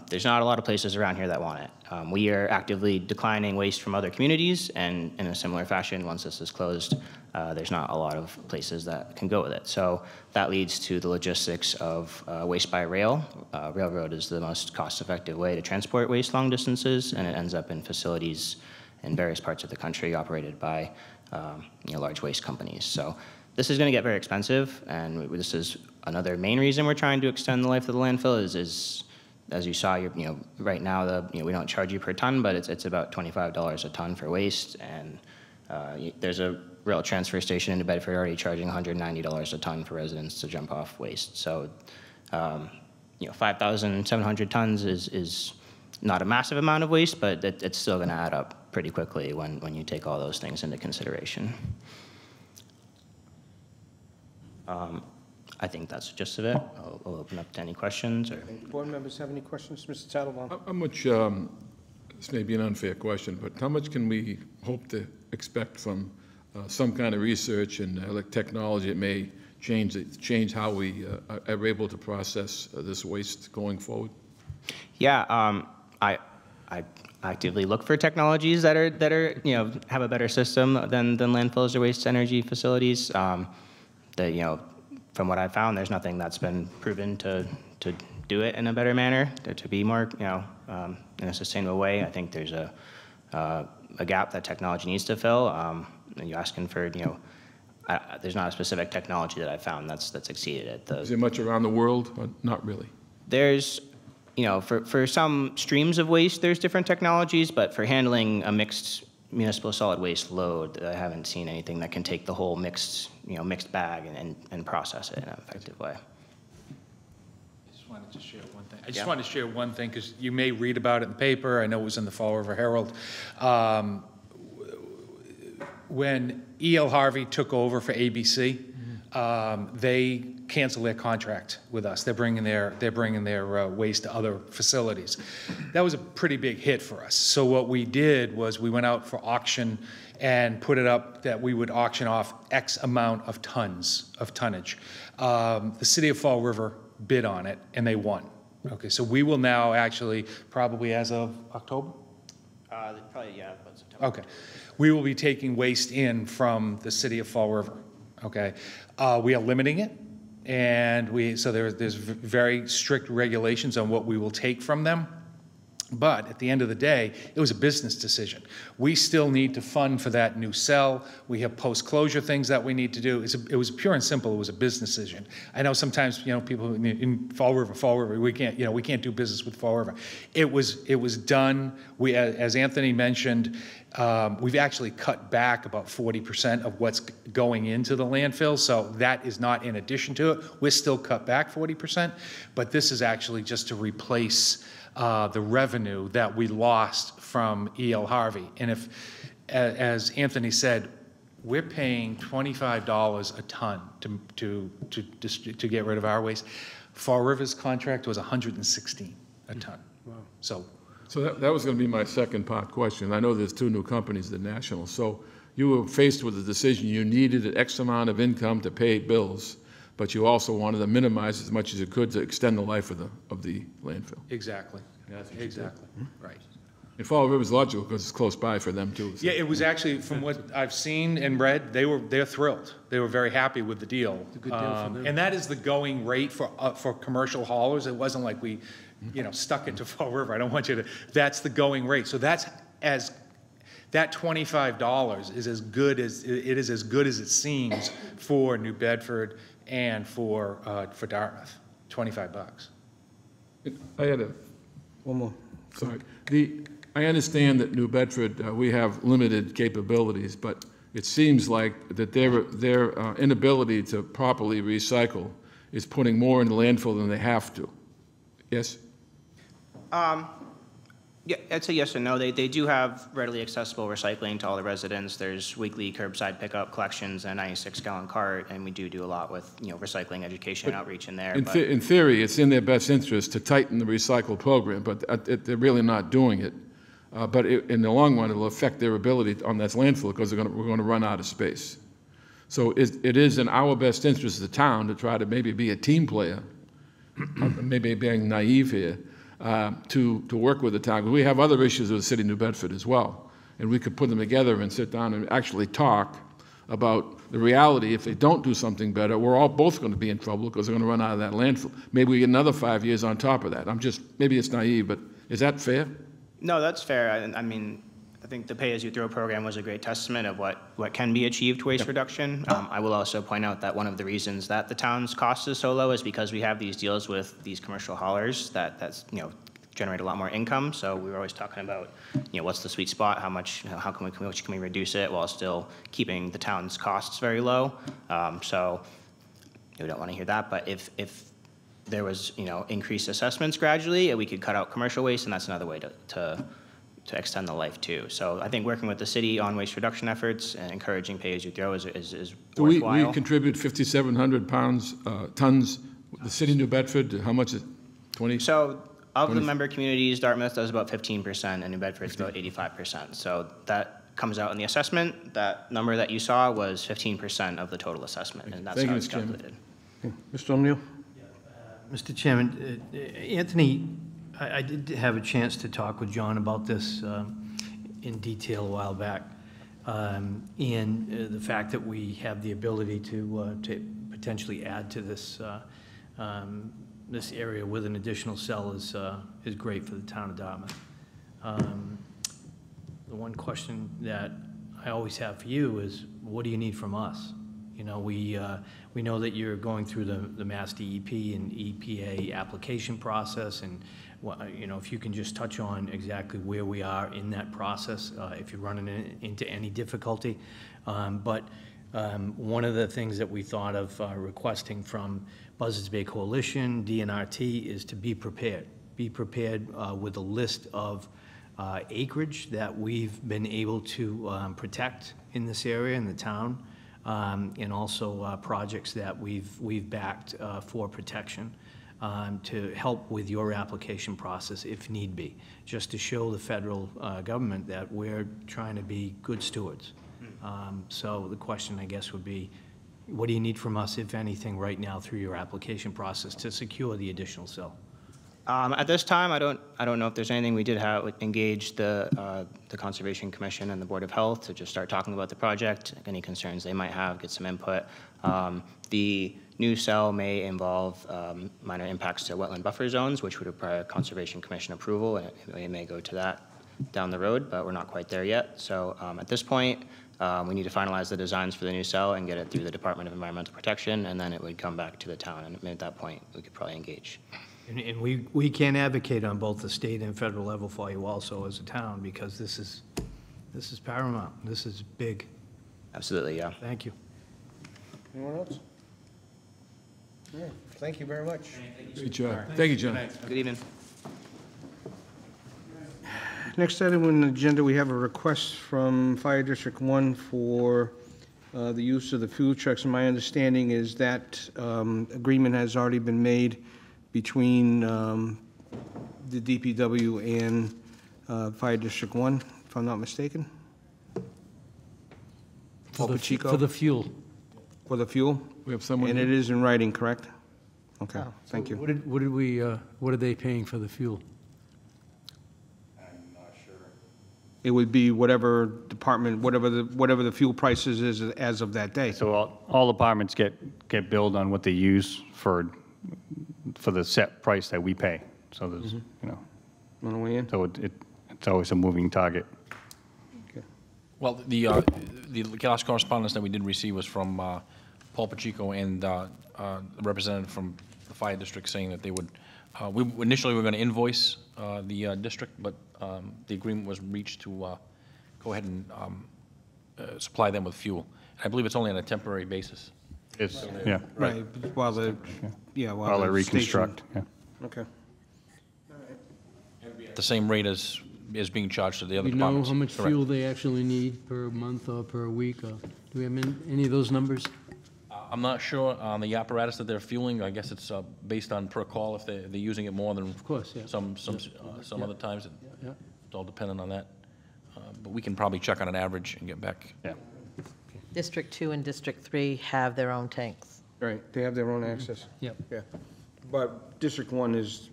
There's not a lot of places around here that want it. We are actively declining waste from other communities, and in a similar fashion, once this is closed, there's not a lot of places that can go with it. So that leads to the logistics of waste by rail. Railroad is the most cost-effective way to transport waste long distances, and it ends up in facilities in various parts of the country operated by large waste companies. So this is going to get very expensive, and this is another main reason we're trying to extend the life of the landfill is as you saw, right now, we don't charge you per ton, but it's about $25 a ton for waste, and there's a rail transfer station in New Bedford already charging $190 a ton for residents to jump off waste. So, 5,700 tons is not a massive amount of waste, but it's still going to add up pretty quickly when you take all those things into consideration. I think that's the gist of it. I'll open up to any questions. Or Board members have any questions? Mr. Tattelbaum? How much, this may be an unfair question, but how much can we hope to expect from some kind of research and technology that may change how we are able to process this waste going forward? Yeah, I actively look for technologies that are have a better system than landfills or waste energy facilities. From what I've found, there's nothing that's been proven to do it in a better manner, to be more in a sustainable way. I think there's a gap that technology needs to fill. And you're asking for there's not a specific technology that I've found that's exceeded it. Is there much around the world? Or not really. There's for some streams of waste, there's different technologies, but for handling a mixed municipal solid waste load, I haven't seen anything that can take the whole mixed bag and process it in an effective way. I just wanted to share one thing. I just wanted to share one thing because you may read about it in the paper. I know it was in the Fall River Herald. When E.L. Harvey took over for ABC, they canceled their contract with us. They're bringing their waste to other facilities. That was a pretty big hit for us. So what we did was we went out for auction and put it up that we would auction off X amount of tonnage. The city of Fall River bid on it and they won. Okay, so we will now actually, probably as of October? Probably, yeah, about September. Okay. We will be taking waste in from the city of Fall River, okay? We are limiting it, and so there's very strict regulations on what we will take from them. But at the end of the day, it was a business decision. We still need to fund for that new cell. We have post-closure things that we need to do. It was pure and simple. It was a business decision. I know sometimes people in Fall River, we can't do business with Fall River. It was done. We, as Anthony mentioned, we've actually cut back about 40% of what's going into the landfill. So that is not in addition to it. We're still cut back 40%, but this is actually just to replace the revenue that we lost from E.L. Harvey. And if, as Anthony said, we're paying $25 a ton to get rid of our waste. Fall River's contract was $116 a ton. Wow. So that was going to be my second part question. I know there's two new companies, the National. So you were faced with a decision. You needed an X amount of income to pay bills, but you also wanted to minimize as much as you could to extend the life of the landfill. Exactly. Exactly. Right. And Fall River's logical because it's close by for them too. so. Yeah, it was actually, from what I've seen and read, they're thrilled. They were very happy with the deal. It's a good deal for them. And that is the going rate for commercial haulers. It wasn't like we, stuck it to Fall River. I don't want you to, that's the going rate. So that $25 is as good as, it is as good as it seems for New Bedford and for Dartmouth, $25. I had One more. sorry. I understand that New Bedford, we have limited capabilities, but it seems like that their inability to properly recycle is putting more in the landfill than they have to. Yes? Yeah, I'd say yes and no. They do have readily accessible recycling to all the residents. There's weekly curbside pickup collections and a 96-gallon cart, and we do a lot with recycling education outreach in there. In theory, it's in their best interest to tighten the recycle program, but they're really not doing it. But in the long run, it'll affect their ability on that landfill because we're going to run out of space. So it is in our best interest as a town to try to maybe be a team player, maybe being naive here, to work with the town. We have other issues with the city of New Bedford as well, and we could put them together and sit down and actually talk about the reality. If they don't do something better, we're all both going to be in trouble because they're going to run out of that landfill. Maybe we get another 5 years on top of that. Maybe it's naive, but is that fair? No, that's fair. I mean, I think the pay-as-you-throw program was a great testament of what can be achieved waste reduction. I will also point out that one of the reasons that the town's cost is so low is because we have these deals with these commercial haulers that's generate a lot more income. So we were always talking about what's the sweet spot, how much how much can we reduce it while still keeping the town's costs very low. So we don't want to hear that, but if there was increased assessments gradually, we could cut out commercial waste, and that's another way to extend the life too. So I think working with the city on waste reduction efforts and encouraging pay-as-you-throw is So worthwhile. we contribute 5,700 tons. The city of New Bedford, how much is 20? So of the member communities, Dartmouth does about 15%, and New Bedford's about 85%. So that comes out in the assessment. That number that you saw was 15% of the total assessment, and that's Thank how you, it's Mr. Chairman. calculated. Okay. Mr. O'Neill? Mr. Chairman, Anthony, I did have a chance to talk with John about this in detail a while back, and the fact that we have the ability to potentially add to this this area with an additional cell is great for the town of Dartmouth. The one question that I always have for you is, what do you need from us? We know that you're going through the Mass DEP and EPA application process, and if you can just touch on exactly where we are in that process, if you're running into any difficulty. But one of the things that we thought of requesting from Buzzards Bay Coalition, DNRT, is to be prepared. Be prepared with a list of acreage that we've been able to protect in this area, in the town, and also projects that we've backed for protection to help with your application process if need be, just to show the federal government that we're trying to be good stewards. So the question, I guess, would be, what do you need from us, if anything, right now through your application process to secure the additional cell? At this time, I don't know if there's anything. We did engage the Conservation Commission and the Board of Health to just start talking about the project, any concerns they might have, get some input. The new cell may involve minor impacts to wetland buffer zones, which would require Conservation Commission approval, and it may go to that down the road, but we're not quite there yet. So at this point, we need to finalize the designs for the new cell and get it through the Department of Environmental Protection, and then it would come back to the town, and at that point, we could probably engage. And we can advocate on both the state and federal level for you also as a town, because this is paramount. This is big. Absolutely, yeah. Thank you. Anyone else? Yeah, thank you very much. Great job. Thank you, John. Good evening. Next item on the agenda, we have a request from Fire District 1 for the use of the fuel trucks. And my understanding is that agreement has already been made between the DPW and Fire District 1, if I'm not mistaken. For the fuel. For the fuel? We have someone. And it is in writing, correct? Okay, thank you. What are they paying for the fuel? I'm not sure. It would be whatever department, whatever the fuel prices is as of that day. So all departments get billed on what they use for the set price that we pay. So there's, you know. Want to weigh in? So it's always a moving target. Well, the last correspondence that we did receive was from Paul Pacheco and a representative from the fire district saying that they would, initially we were going to invoice the district, but the agreement was reached to go ahead and supply them with fuel. And I believe it's only on a temporary basis. It's, yeah. Right, while the While they reconstruct, yeah. Okay. At the same rate as is being charged to the other Do you know departments. how much Correct. fuel they actually need per month or per week? Or do we have any of those numbers? I'm not sure on the apparatus that they're fueling. I guess it's based on per call if they're using it more than Of course, yeah. some Yeah. other times. Yeah. It's all dependent on that. But we can probably check on an average and get back. Yeah. District 2 and District 3 have their own tanks. Right, they have their own access. Yep. Yeah. But District 1 is,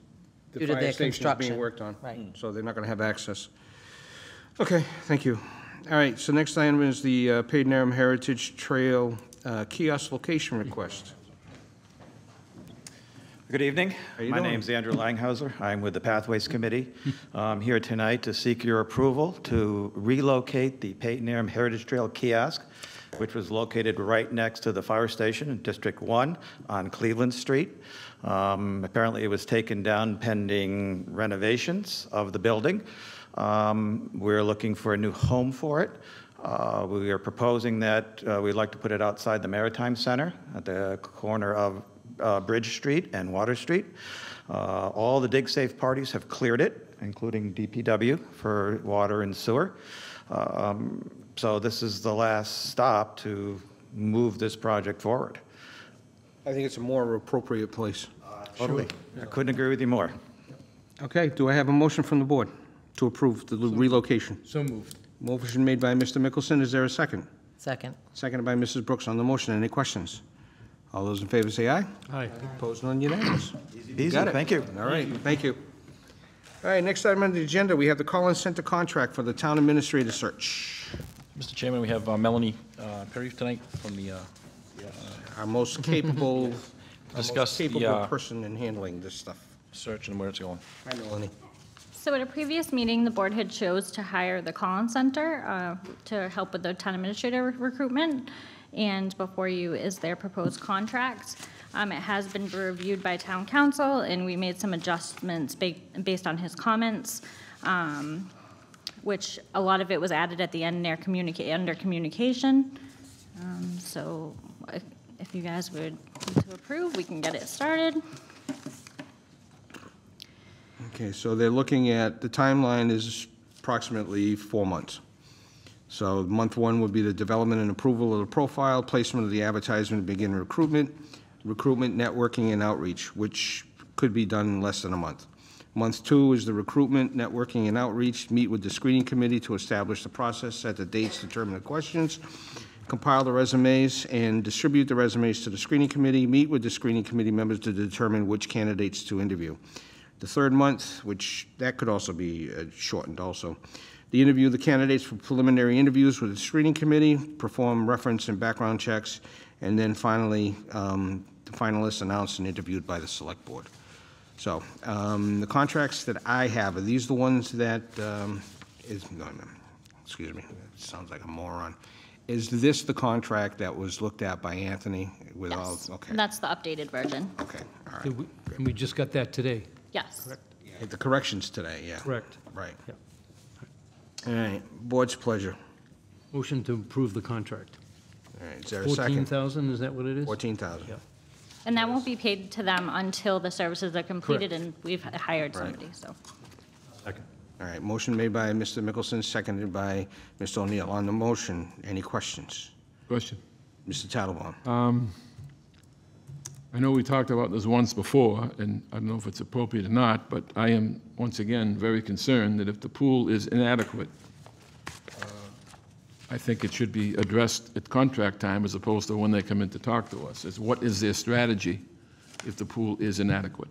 the Due to fire their station is construction. being worked on. Right. So they're not going to have access. Okay, thank you. All right, so next item is the Paid Narrum Heritage Trail kiosk location request. Good evening. How you My doing? name's Andrew Langhauser. I'm with the Pathways Committee. I'm here tonight to seek your approval to relocate the Peyton Aram Heritage Trail kiosk, which was located right next to the fire station in District 1 on Cleveland Street. Apparently, it was taken down pending renovations of the building. We're looking for a new home for it. We are proposing that we'd like to put it outside the Maritime Center at the corner of Bridge Street and Water Street. All the dig-safe parties have cleared it, including DPW for water and sewer. So this is the last stop to move this project forward. I think it's a more appropriate place. Totally. I couldn't agree with you more. Okay, do I have a motion from the board to approve the relocation? So moved. Motion made by Mr. Mickelson. Is there a second? Second. Seconded by Mrs. Brooks on the motion. Any questions? All those in favor say aye. Aye. Opposed, none unanimous. Easy, Got it. thank you. All right, thank you. All right, next item on the agenda, we have the Collins Center contract for the town administrator search. Mr. Chairman, we have Melanie Perry tonight from the Our most capable, discuss the person in handling this stuff. search and where it's going. Hi, Melanie. So at a previous meeting, the board had chose to hire the Collins Center to help with the town administrator recruitment. And before you is their proposed contract. It has been reviewed by town council, and we made some adjustments based on his comments, which a lot of it was added at the end under communication. So if you guys would need to approve, we can get it started. Okay, so they're looking at, the timeline is approximately 4 months. So month 1 would be the development and approval of the profile, placement of the advertisement, begin recruitment, networking, and outreach, which could be done in less than a month. Month 2 is the recruitment, networking, and outreach, meet with the screening committee to establish the process, set the dates, determine the questions, compile the resumes, and distribute the resumes to the screening committee, meet with the screening committee members to determine which candidates to interview. The 3rd month, which that could also be shortened also, the interview the candidates for preliminary interviews with the screening committee, perform reference and background checks, and then finally, the finalists announced and interviewed by the select board. So the contracts that I have, are these the ones that, excuse me, it sounds like a moron. Is this the contract that was looked at by Anthony with all, okay, And that's the updated version. okay, all right. And we just got that today. Yes. The corrections today, yeah. Correct. Right. Yep. All right, board's pleasure. Motion to approve the contract. All right, is there a second? 14,000, is that what it is? 14,000. Yeah. And that won't be paid to them until the services are completed Correct. and we've hired Right. somebody, so. Second. All right, motion made by Mr. Mickelson, seconded by Mr. O'Neill. On the motion, any questions? Question. Mr. Tattelbaum. I know we talked about this once before, and I don't know if it's appropriate or not, but I am, once again, very concerned that if the pool is inadequate, I think it should be addressed at contract time as opposed to when they come in to talk to us, is what is their strategy if the pool is inadequate?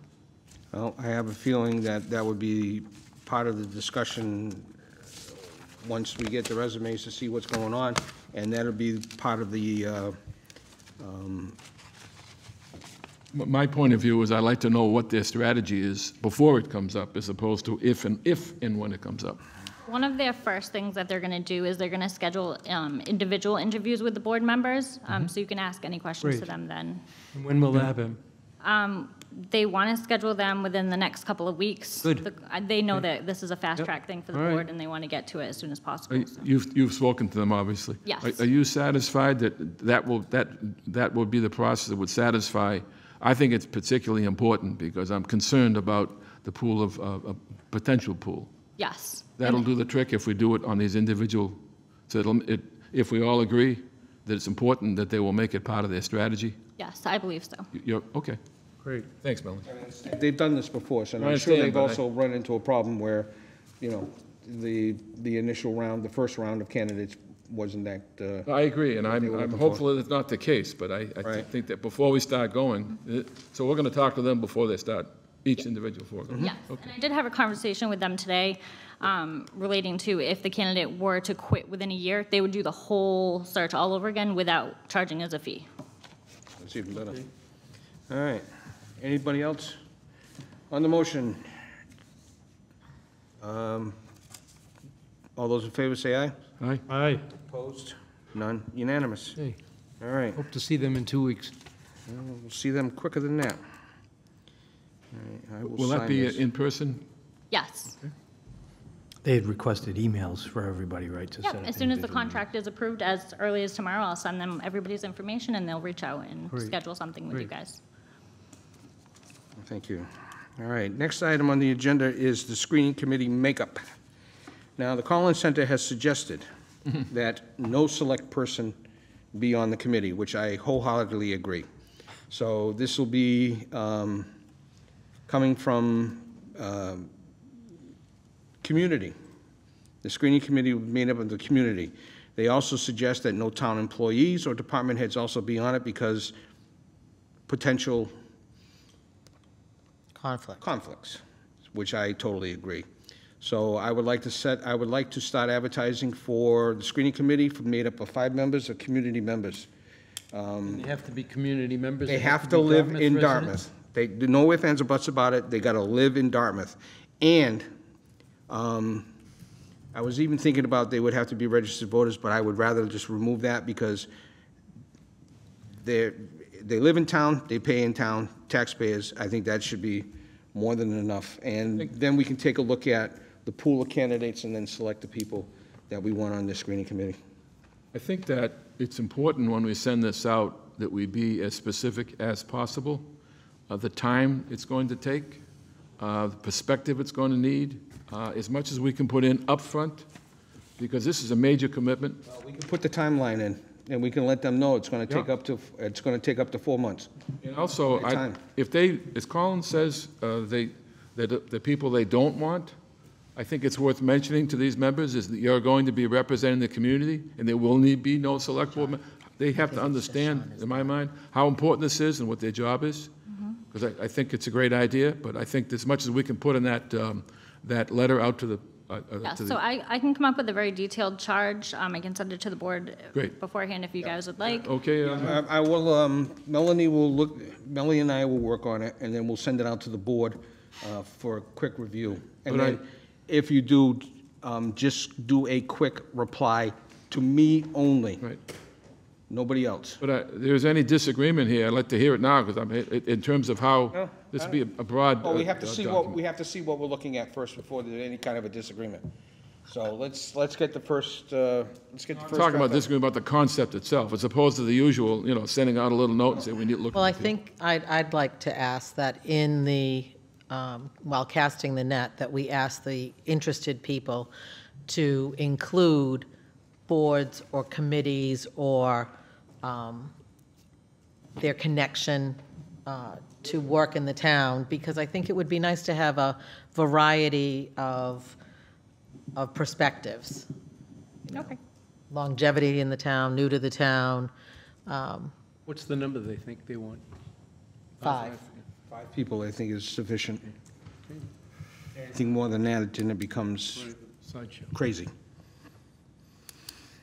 Well, I have a feeling that that would be part of the discussion once we get the resumes to see what's going on, and that'll be part of the, My point of view is I'd like to know what their strategy is before it comes up, as opposed to if and when it comes up. One of their first things that they're going to do is they're going to schedule individual interviews with the board members, so you can ask any questions to Great. them then. And when will that happen? They want to schedule them within the next couple of weeks. Good. They know that this is a fast-track thing for the All right. board, and they want to get to it as soon as possible. You've spoken to them, obviously. Yes. Are you satisfied that will be the process that would satisfy? I think it's particularly important because I'm concerned about the pool of, a potential pool. Yes. That'll do the trick if we do it on these individual, so if we all agree that it's important that they will make it part of their strategy? Yes, I believe so. You're, okay. Great. Thanks, Melanie. they've done this before, so I I'm sure understand, they've but also run into a problem where, the initial round, the first round of candidates wasn't that. I agree, and they I'm were looking hopeful that's not the case, but I think that before we start going, so we're going to talk to them before they start, each individual for them. Yes, and I did have a conversation with them today relating to if the candidate were to quit within a year, they would do the whole search all over again without charging us a fee. That's even better. All right. Anybody else on the motion? All those in favor say aye. Aye. Aye. Opposed? None. Unanimous. Hey, All right. hope to see them in 2 weeks. We'll see them quicker than that. All right, I Will that sign be this. in person? Yes. They had requested emails for everybody, right? to set Yep, up as soon as the individual contract is approved, as early as tomorrow, I'll send them everybody's information, and they'll reach out and Great. schedule something with you Great. guys. Thank you. All right, next item on the agenda is the screening committee makeup. Now, the Collins Center has suggested that no select person be on the committee, which I wholeheartedly agree. So this will be coming from community. The screening committee will be made up of the community. They also suggest that no town employees or department heads also be on it because potential conflicts, which I totally agree. So I would like to start advertising for the screening committee made up of 5 members or community members. They have to be community members? They have to be live in residents? Dartmouth. They, no ifs, ands, or buts about it, they gotta live in Dartmouth. And, I was even thinking about they would have to be registered voters, but I would rather just remove that because they live in town, they pay in town, taxpayers. I think that should be more than enough. And then we can take a look at the pool of candidates and then select the people that we want on the screening committee. I think that it's important when we send this out that we be as specific as possible. The time it's going to take, the perspective it's going to need, as much as we can put in upfront, because this is a major commitment. We can put the timeline in, and we can let them know it's going to take up to 4 months. And also, Time. if they, as Colin says, that the people they don't want, I think it's worth mentioning to these members is that you're going to be representing the community, and there will be no select board. They have to understand, in my mind, how important this is and what their job is. Because I think it's a great idea, but I think as much as we can put in that letter out to the. Yeah, so I can come up with a very detailed charge. I can send it to the board Great. beforehand if you guys would like. Okay. I will, Melanie and I will work on it, and then we'll send it out to the board for a quick review. And But then, if you do, just do a quick reply to me only. Right. Nobody else. But if there's any disagreement here, I'd like to hear it now, because in terms of how this be a broad. Well, we have to see document. what we're looking at first before there's any kind of a disagreement. So let's get the first, Talking about disagreement about the concept itself, as opposed to the usual, sending out a little note and saying we need to look. Well, I think I'd like to ask that in the, while casting the net, that we ask the interested people to include boards or committees or their connection to work in the town, because I think it would be nice to have a variety of perspectives. Okay. Longevity in the town, new to the town. What's the number they think they want? 5. 5 people, I think, is sufficient. Anything more than that, then it becomes Sideshow. crazy.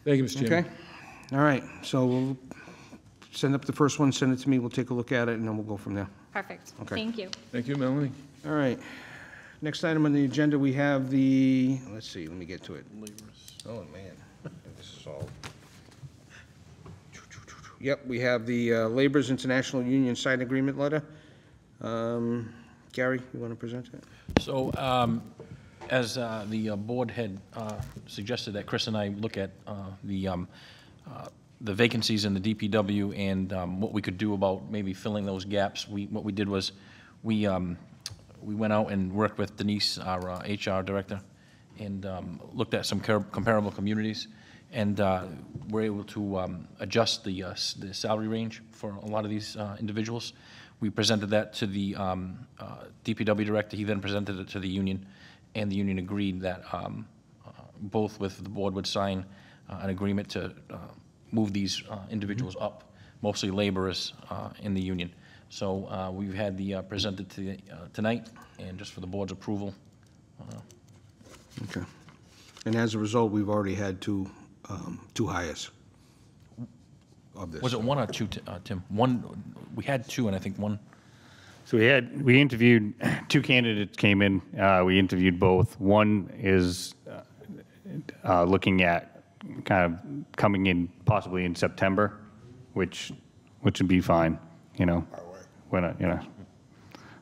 Thank you, Mr. Chairman. Okay? All right, so we'll send up the first one, send it to me, we'll take a look at it, and then we'll go from there. Perfect. Okay. Thank you. Thank you, Melanie. All right. Next item on the agenda, we have the, let's see, let me get to it. Oh, man, this is all. Yep, we have the Laborers International Union Side Agreement Letter. Gary, you want to present it? So, as the board had suggested that Chris and I look at the vacancies in the DPW and what we could do about maybe filling those gaps, what we did was we went out and worked with Denise, our HR director, and looked at some comparable communities, and we're able to adjust the salary range for a lot of these individuals. We presented that to the DPW director. He then presented it to the union, and the union agreed that both with the board would sign an agreement to move these individuals up, mostly laborers in the union. So we've had the presented to tonight, and just for the board's approval. Okay. And as a result, we've already had two hires of this. Was it one or two, Tim? One, we had two, and I think one. So we interviewed, two candidates came in. We interviewed both. One is looking at kind of coming in possibly in September, which would be fine, you know. When you know.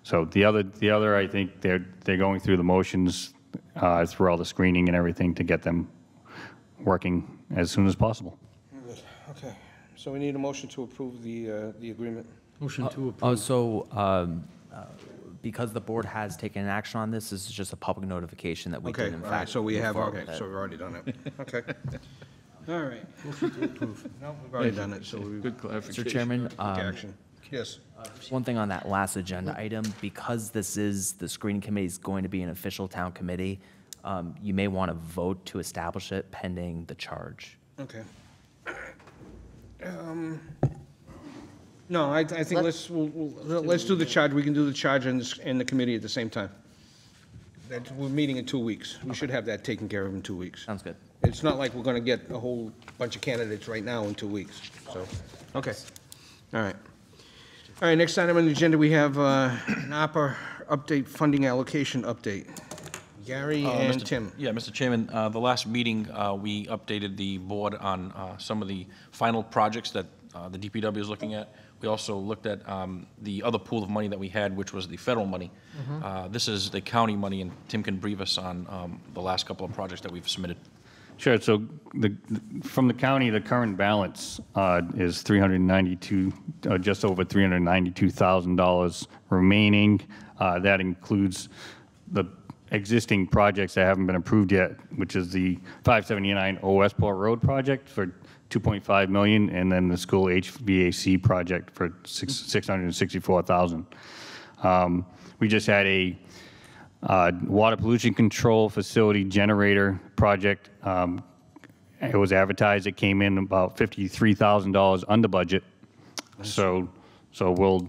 So the other, I think they're going through the motions through all the screening and everything to get them working as soon as possible. Okay, so we need a motion to approve the agreement. Motion to approve. Because the board has taken an action on this is just a public notification that we Okay, did in all right, fact. so we move have, forward okay, with it. so we've already done it. Okay. All right, motion to approve. No, we've already done it, so we. Good clarification. Mr. Chairman, Take action. Yes. just one thing on that last agenda item, because this is, the screening committee is going to be an official town committee, you may want to vote to establish it pending the charge. Okay. No, I think let's do the charge. We can do the charge and the committee at the same time. We're meeting in 2 weeks. We should have that taken care of in 2 weeks. Sounds good. It's not like we're going to get a whole bunch of candidates right now in 2 weeks, so, okay. All right. All right, next item on the agenda, we have an ARPA update, funding allocation update. Gary and Tim. Yeah, Mr. Chairman, the last meeting, we updated the board on some of the final projects that the DPW is looking at. We also looked at the other pool of money that we had, which was the federal money. This is the county money, and Tim can brief us on the last couple of projects that we've submitted. Sure. So from the county, the current balance is just over $392,000 remaining. That includes the existing projects that haven't been approved yet, which is the 579 Westport Road project for $2.5 million, and then the school HVAC project for $664,000. We just had a water pollution control facility generator project. It was advertised. It came in about $53,000 under budget. So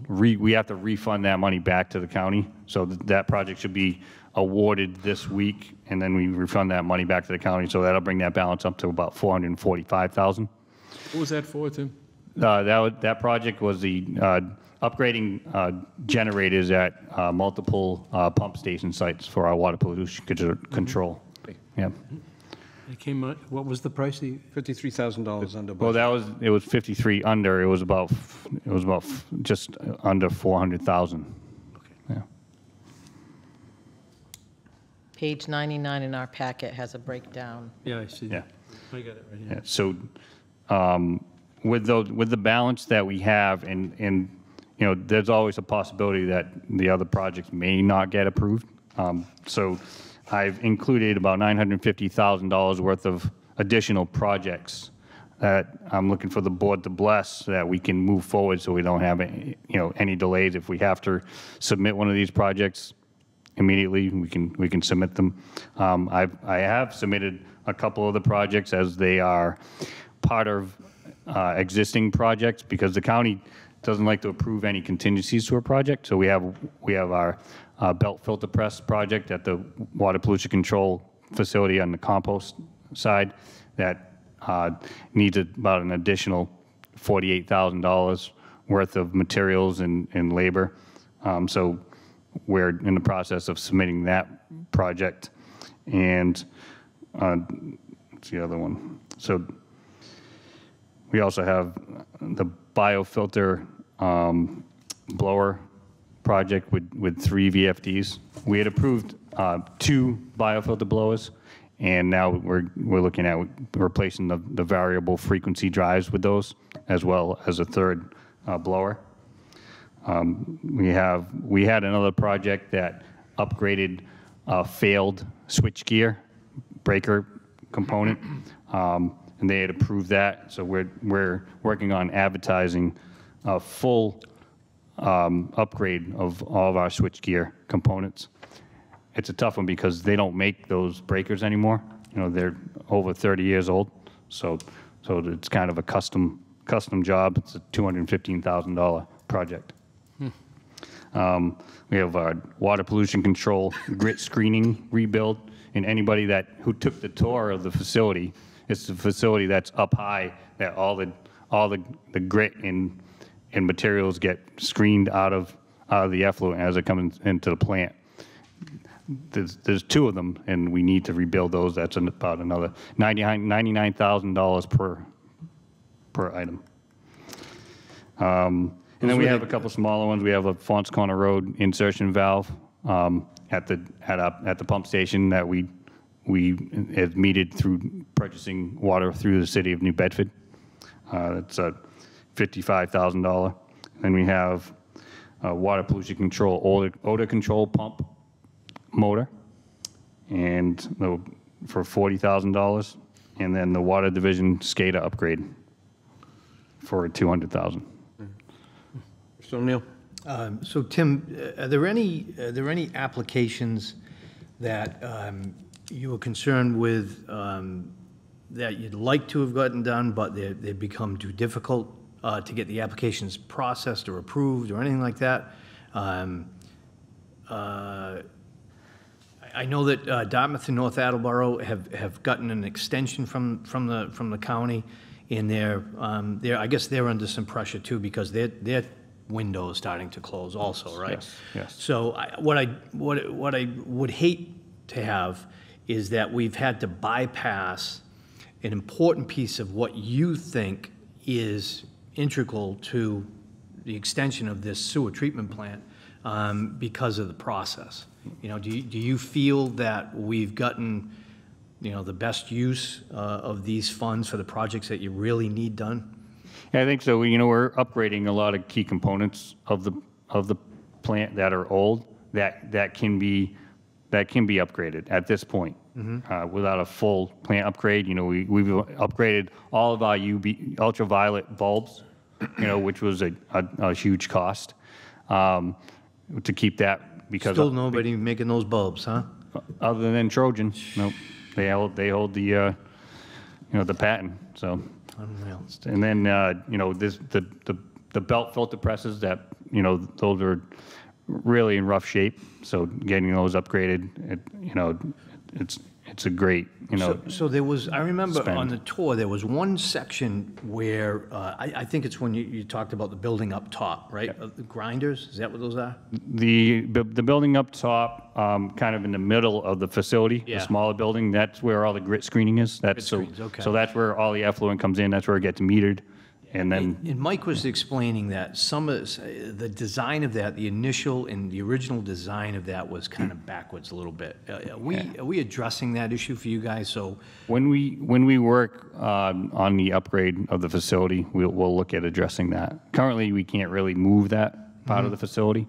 we have to refund that money back to the county. So that project should be awarded this week, and then we refund that money back to the county. So that'll bring that balance up to about $445,000. What was that for, Tim? That project was the upgrading generators at multiple pump station sites for our water pollution control. Yeah. It came out, what was the price? $53,000 under budget. Well, it was 53 under. It was about just under 400,000. Yeah. Page 99 in our packet has a breakdown. Yeah, I see. Yeah. I got it right Yeah. here. So with the balance that we have, and you know, there's always a possibility that the other projects may not get approved. So I've included about $950,000 worth of additional projects that I'm looking for the board to bless so that we can move forward, so we don't have any delays. If we have to submit one of these projects immediately, we can submit them. I have submitted a couple of the projects as they are part of existing projects, because the county doesn't like to approve any contingencies to a project. So we have our belt filter press project at the water pollution control facility on the compost side that needs about an additional $48,000 worth of materials and labor. So we're in the process of submitting that project. And what's the other one? So we also have the biofilter blower project with 3 VFDs. We had approved 2 biofilter blowers, and now we're looking at replacing the variable frequency drives with those, as well as a 3rd blower. We had another project that upgraded a failed switchgear breaker component, and they had approved that. So we're working on advertising a full upgrade of all of our switchgear components. It's a tough one because they don't make those breakers anymore. You know, they're over 30 years old, so it's kind of a custom job. It's a $215,000 project. We have our water pollution control grit screening rebuild, and anybody who took the tour of the facility, it's the facility that's up high that all the grit and materials get screened out of the effluent as it comes into the plant. There's 2 of them, and we need to rebuild those. That's about another $99,000 per item. And then we have a couple smaller ones. We have a Fonts Corner Road insertion valve at the pump station that we have metered through purchasing water through the city of New Bedford. That's a $55,000. Then we have a water pollution control odor control pump motor, and for $40,000, and then the water division SCADA upgrade for $200,000. Mr. O'Neill. So Tim, are there any applications that you were concerned with that you'd like to have gotten done, but they've become too difficult to get the applications processed or approved or anything like that? I know that Dartmouth and North Attleboro have gotten an extension from the county, and I guess they're under some pressure too, because their window is starting to close also, right? Yes. So what I would hate to have is that we've had to bypass an important piece of what you think is integral to the extension of this sewer treatment plant because of the process. You know, do you feel that we've gotten, the best use of these funds for the projects that you really need done? Yeah, I think so. We're upgrading a lot of key components of the plant that are old that can be upgraded at this point. Without a full plant upgrade. We've upgraded all of our UV ultraviolet bulbs, which was a huge cost to keep that. Because still nobody making those bulbs, huh? Other than Trojan, nope. They hold the the patent. So, unreal. And then the belt filter presses that those are really in rough shape. So getting those upgraded, it's a great So there was, I remember spend. on the tour, there was one section where, I think it's when you talked about the building up top, right? The grinders, is that what those are? The building up top, kind of in the middle of the facility, Yeah. the smaller building, that's where all the grit screening is. That's screens, okay. So that's where all the effluent comes in. That's where it gets metered. And then And Mike was explaining that some of the design of that, the initial and the original design of that was kind of backwards a little bit. Are we addressing that issue for you guys? So when we work on the upgrade of the facility, we'll look at addressing that. Currently, we can't really move that part of the facility,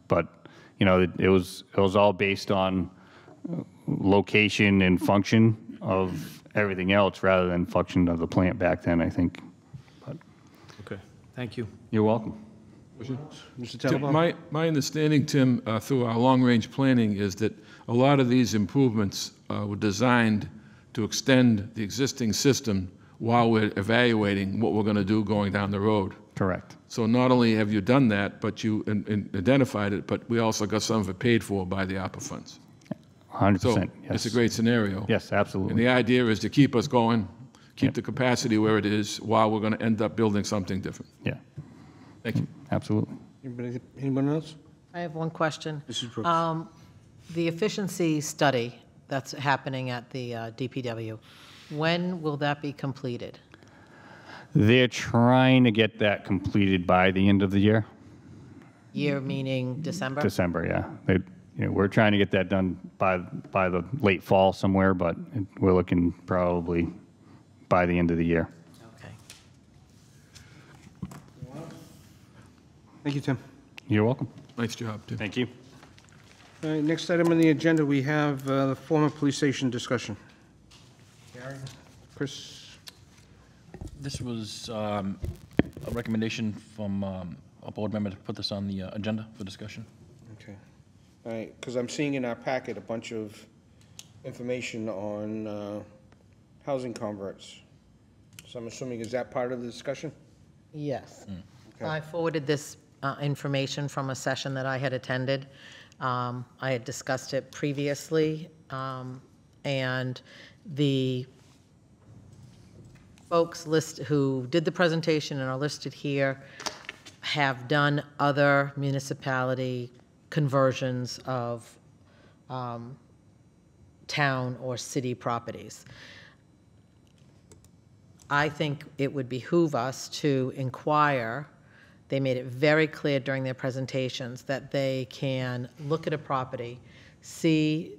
but it was all based on location and function of everything else rather than function of the plant back then, I think. Okay, thank you. You're welcome. Mr. Tim, Tattelbaum? my understanding, Tim, through our long-range planning is that a lot of these improvements were designed to extend the existing system while we're evaluating what we're going to do going down the road. Correct. So not only have you done that, but you identified it, but we also got some of it paid for by the ARPA funds. 100%, So yes. it's a great scenario. Yes, absolutely. And the idea is to keep us going, keep the capacity where it is while we're going to end up building something different. Yeah. Thank you. Absolutely. Anyone else? I have one question. Mrs. Brooks. The efficiency study that's happening at the DPW, when will that be completed? They're trying to get that completed by the end of the year. Year meaning December? December, yeah. We're trying to get that done by the late fall somewhere, but we're looking probably by the end of the year. Okay. Thank you, Tim. You're welcome. Nice job, Tim. Thank you. All right, next item on the agenda, we have the former police station discussion. Gary, Chris? This was a recommendation from a board member to put this on the agenda for discussion. Okay. All right, because I'm seeing in our packet a bunch of information on housing converts. So I'm assuming, is that part of the discussion? Yes. Okay. I forwarded this information from a session that I had attended. I had discussed it previously, and the folks who did the presentation and are listed here have done other municipality conversions of town or city properties. I think it would behoove us to inquire. They made it very clear during their presentations that they can look at a property, see,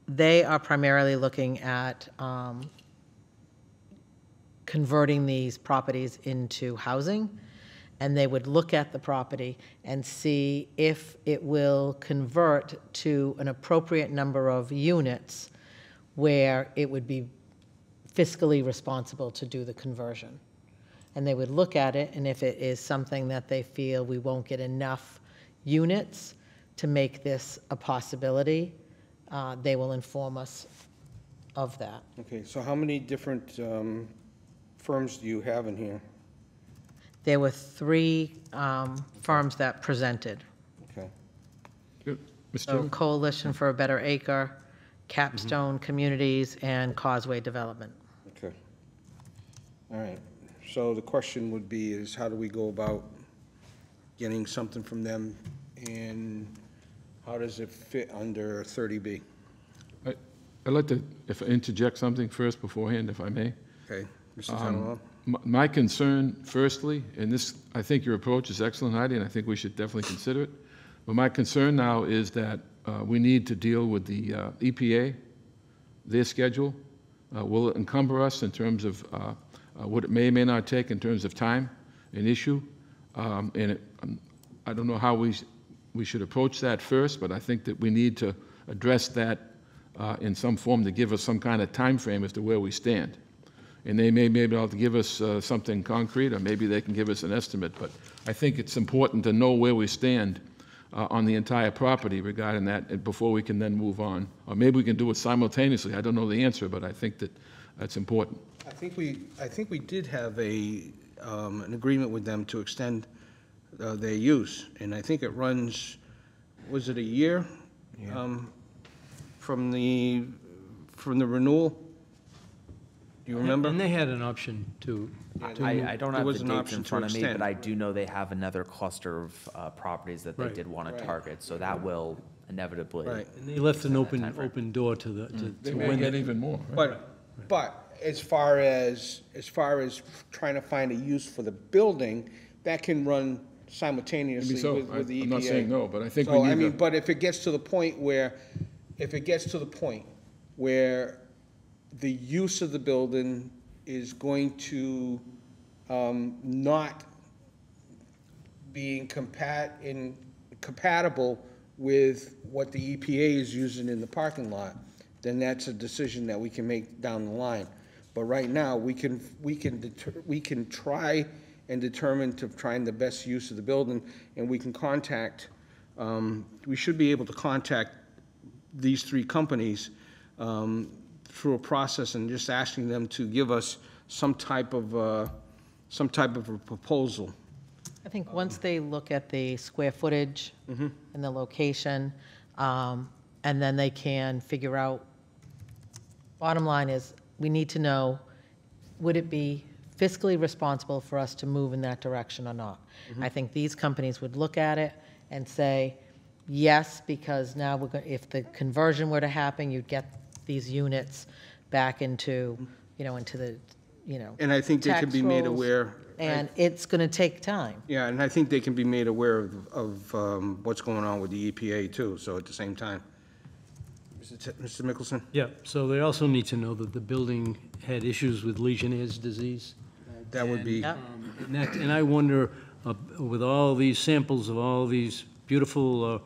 they are primarily looking at converting these properties into housing, and they would look at the property and see if it will convert to an appropriate number of units where it would be fiscally responsible to do the conversion. And they would look at it, and if it is something that they feel we won't get enough units to make this a possibility, they will inform us of that. Okay, so how many different firms do you have in here? There were 3 firms that presented. Okay. Good. Mr. So Chairman? Coalition for a Better Acre, Capstone Communities, and Causeway Development. Okay. All right. So the question would be is how do we go about getting something from them, and how does it fit under 30B? I'd like to interject something first beforehand, if I may. Okay. Mr. Tannenwald? My concern, firstly, and this, I think your approach is excellent, Heidi, and I think we should definitely consider it. But my concern now is that we need to deal with the EPA, their schedule. Will it encumber us in terms of what it may or may not take in terms of time and issue? And I don't know how we should approach that first, but I think that we need to address that in some form to give us some kind of time frame as to where we stand. And they may be able to give us something concrete, or maybe they can give us an estimate. But I think it's important to know where we stand on the entire property regarding that before we can then move on. Or maybe we can do it simultaneously. I don't know the answer, but I think that that's important. I think we did have an agreement with them to extend their use, and I think it runs, was it a year? Yeah. From the renewal? Do you remember? And they had an option to. I don't There have was the an dates option in to front of me, but extend. I do know they have another cluster of properties that they Right. did want to Right. target, so that will inevitably. Right. And they left an extend that timeframe. open door to the, They to may when get they. even more. Right? But as far as trying to find a use for the building, that can run simultaneously Maybe so. with the EPA. I'm not saying no, but I think we So, I need mean, to- but if it gets to the point where the use of the building is going to not being compatible with what the EPA is using in the parking lot, then that's a decision that we can make down the line. But right now, we can try and determine to find the best use of the building, and we can we should be able to contact these 3 companies through a process and just asking them to give us some type of a proposal. I think once they look at the square footage and the location, and then they can figure out, bottom line is, we need to know would it be fiscally responsible for us to move in that direction or not? I think these companies would look at it and say, yes, because now we're going, if the conversion were to happen, you'd get these units back into, into the, And I think they can tax be made rolls, aware. And it's going to take time. Yeah, and I think they can be made aware of what's going on with the EPA too, so at the same time. Mr. Mickelson? Yeah, so they also need to know that the building had issues with Legionnaire's disease. That would be. And I wonder, with all these samples of all these beautiful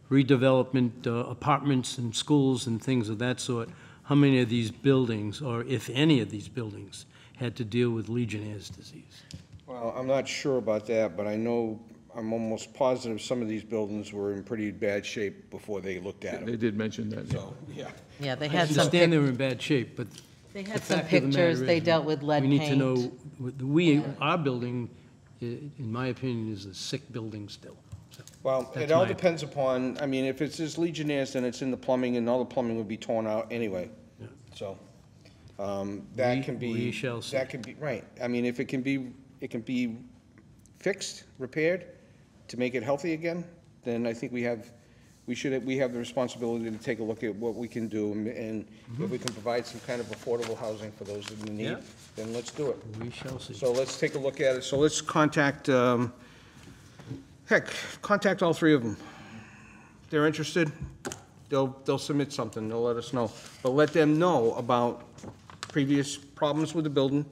redevelopment apartments and schools and things of that sort, how many of these buildings, or if any of these buildings, had to deal with Legionnaire's disease? Well, I'm not sure about that, but I know, I'm almost positive some of these buildings were in pretty bad shape before they looked at them. They did mention that. So, yeah. Yeah, they I had some. understand they were in bad shape, but They the had some fact of the matter pictures, they is, dealt with lead we need paint. to know, our building, in my opinion, is a sick building still. So Well, that's it all my- depends upon, I mean, if it's just Legionnaire's, then it's in the plumbing, and all the plumbing would be torn out anyway. So, that can be. we shall see. That can be, right. I mean, if it can be fixed, repaired, to make it healthy again, then I think we have the responsibility to take a look at what we can do, and if we can provide some kind of affordable housing for those in need, Yeah. then let's do it. We shall see. So let's take a look at it. So let's contact, contact all three of them. If they're interested, they'll submit something, they'll let us know. But let them know about previous problems with the building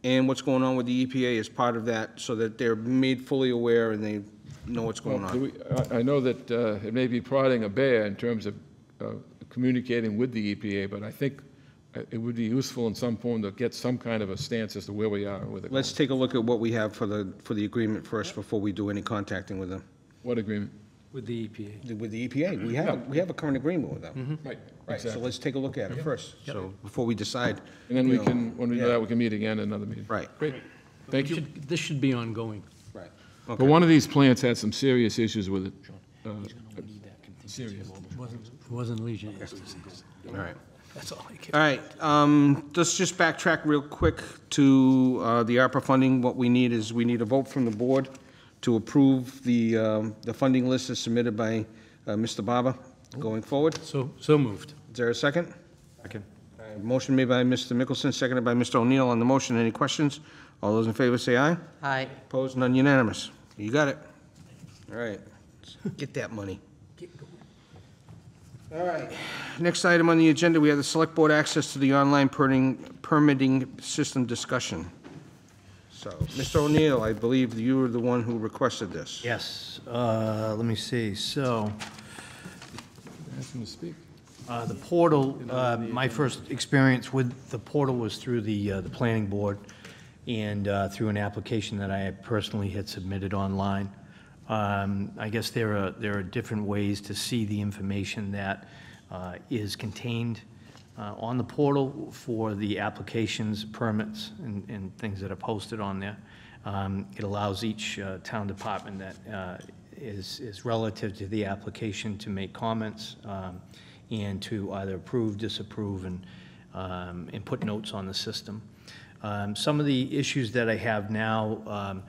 and what's going on with the EPA as part of that, so that they're made fully aware and they know what's going Well, on. I know that it may be prodding a bear in terms of communicating with the EPA, but I think it would be useful in some form to get some kind of a stance as to where we are with it. Let's take a look at what we have for the agreement first before we do any contacting with them. What agreement? With the EPA. With the EPA, we have a current agreement with them. Right, Right, so exactly. let's take a look at it first, so, before we decide. And then we you know, can, when we do yeah. that, we can meet again in another meeting. Right. Great. Thank you. This should be ongoing. Right. But one of these plants had some serious issues with it. Serious. It wasn't Legionnaire's disease. All right. That's all I care. All right, let's just backtrack real quick to the ARPA funding. What we need is, we need a vote from the board to approve the funding list as submitted by Mr. Barber going forward. So moved. Is there a second? Second. Motion made by Mr. Mickelson, seconded by Mr. O'Neill on the motion. Any questions? All those in favor say aye. Aye. Opposed, none unanimous. You got it. All right, get that money. All right, next item on the agenda, we have the select board access to the online permitting system discussion. So, Mr. O'Neill, I believe you were the one who requested this. Yes, let me see, so, Ask him to speak. the portal, my first experience with the portal was through the planning board and through an application that I personally had submitted online. I guess there are different ways to see the information that is contained on the portal for the applications, permits, and things that are posted on there. It allows each town department that is relative to the application to make comments and to either approve, disapprove, and put notes on the system. Some of the issues that I have now,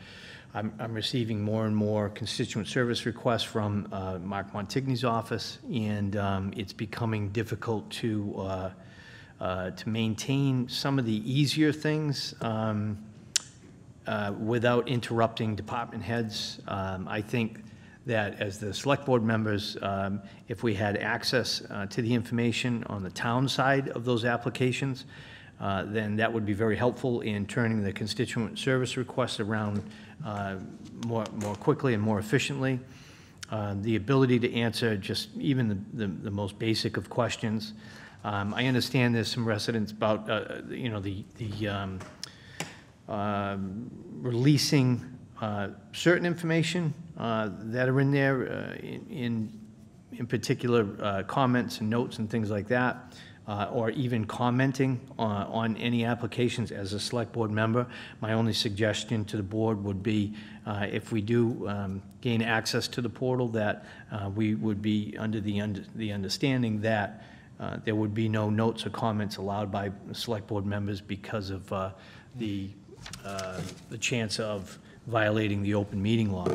I'm receiving more and more constituent service requests from Mark Montigny's office, and it's becoming difficult to maintain some of the easier things without interrupting department heads. I think that as the select board members, if we had access to the information on the town side of those applications, then that would be very helpful in turning the constituent service requests around more quickly and more efficiently. The ability to answer just even the most basic of questions. I understand there's some residents about, releasing certain information that are in there, in particular comments and notes and things like that. Or even commenting on any applications as a select board member. My only suggestion to the board would be, if we do gain access to the portal, that we would be under the understanding that there would be no notes or comments allowed by select board members because of the chance of violating the open meeting law.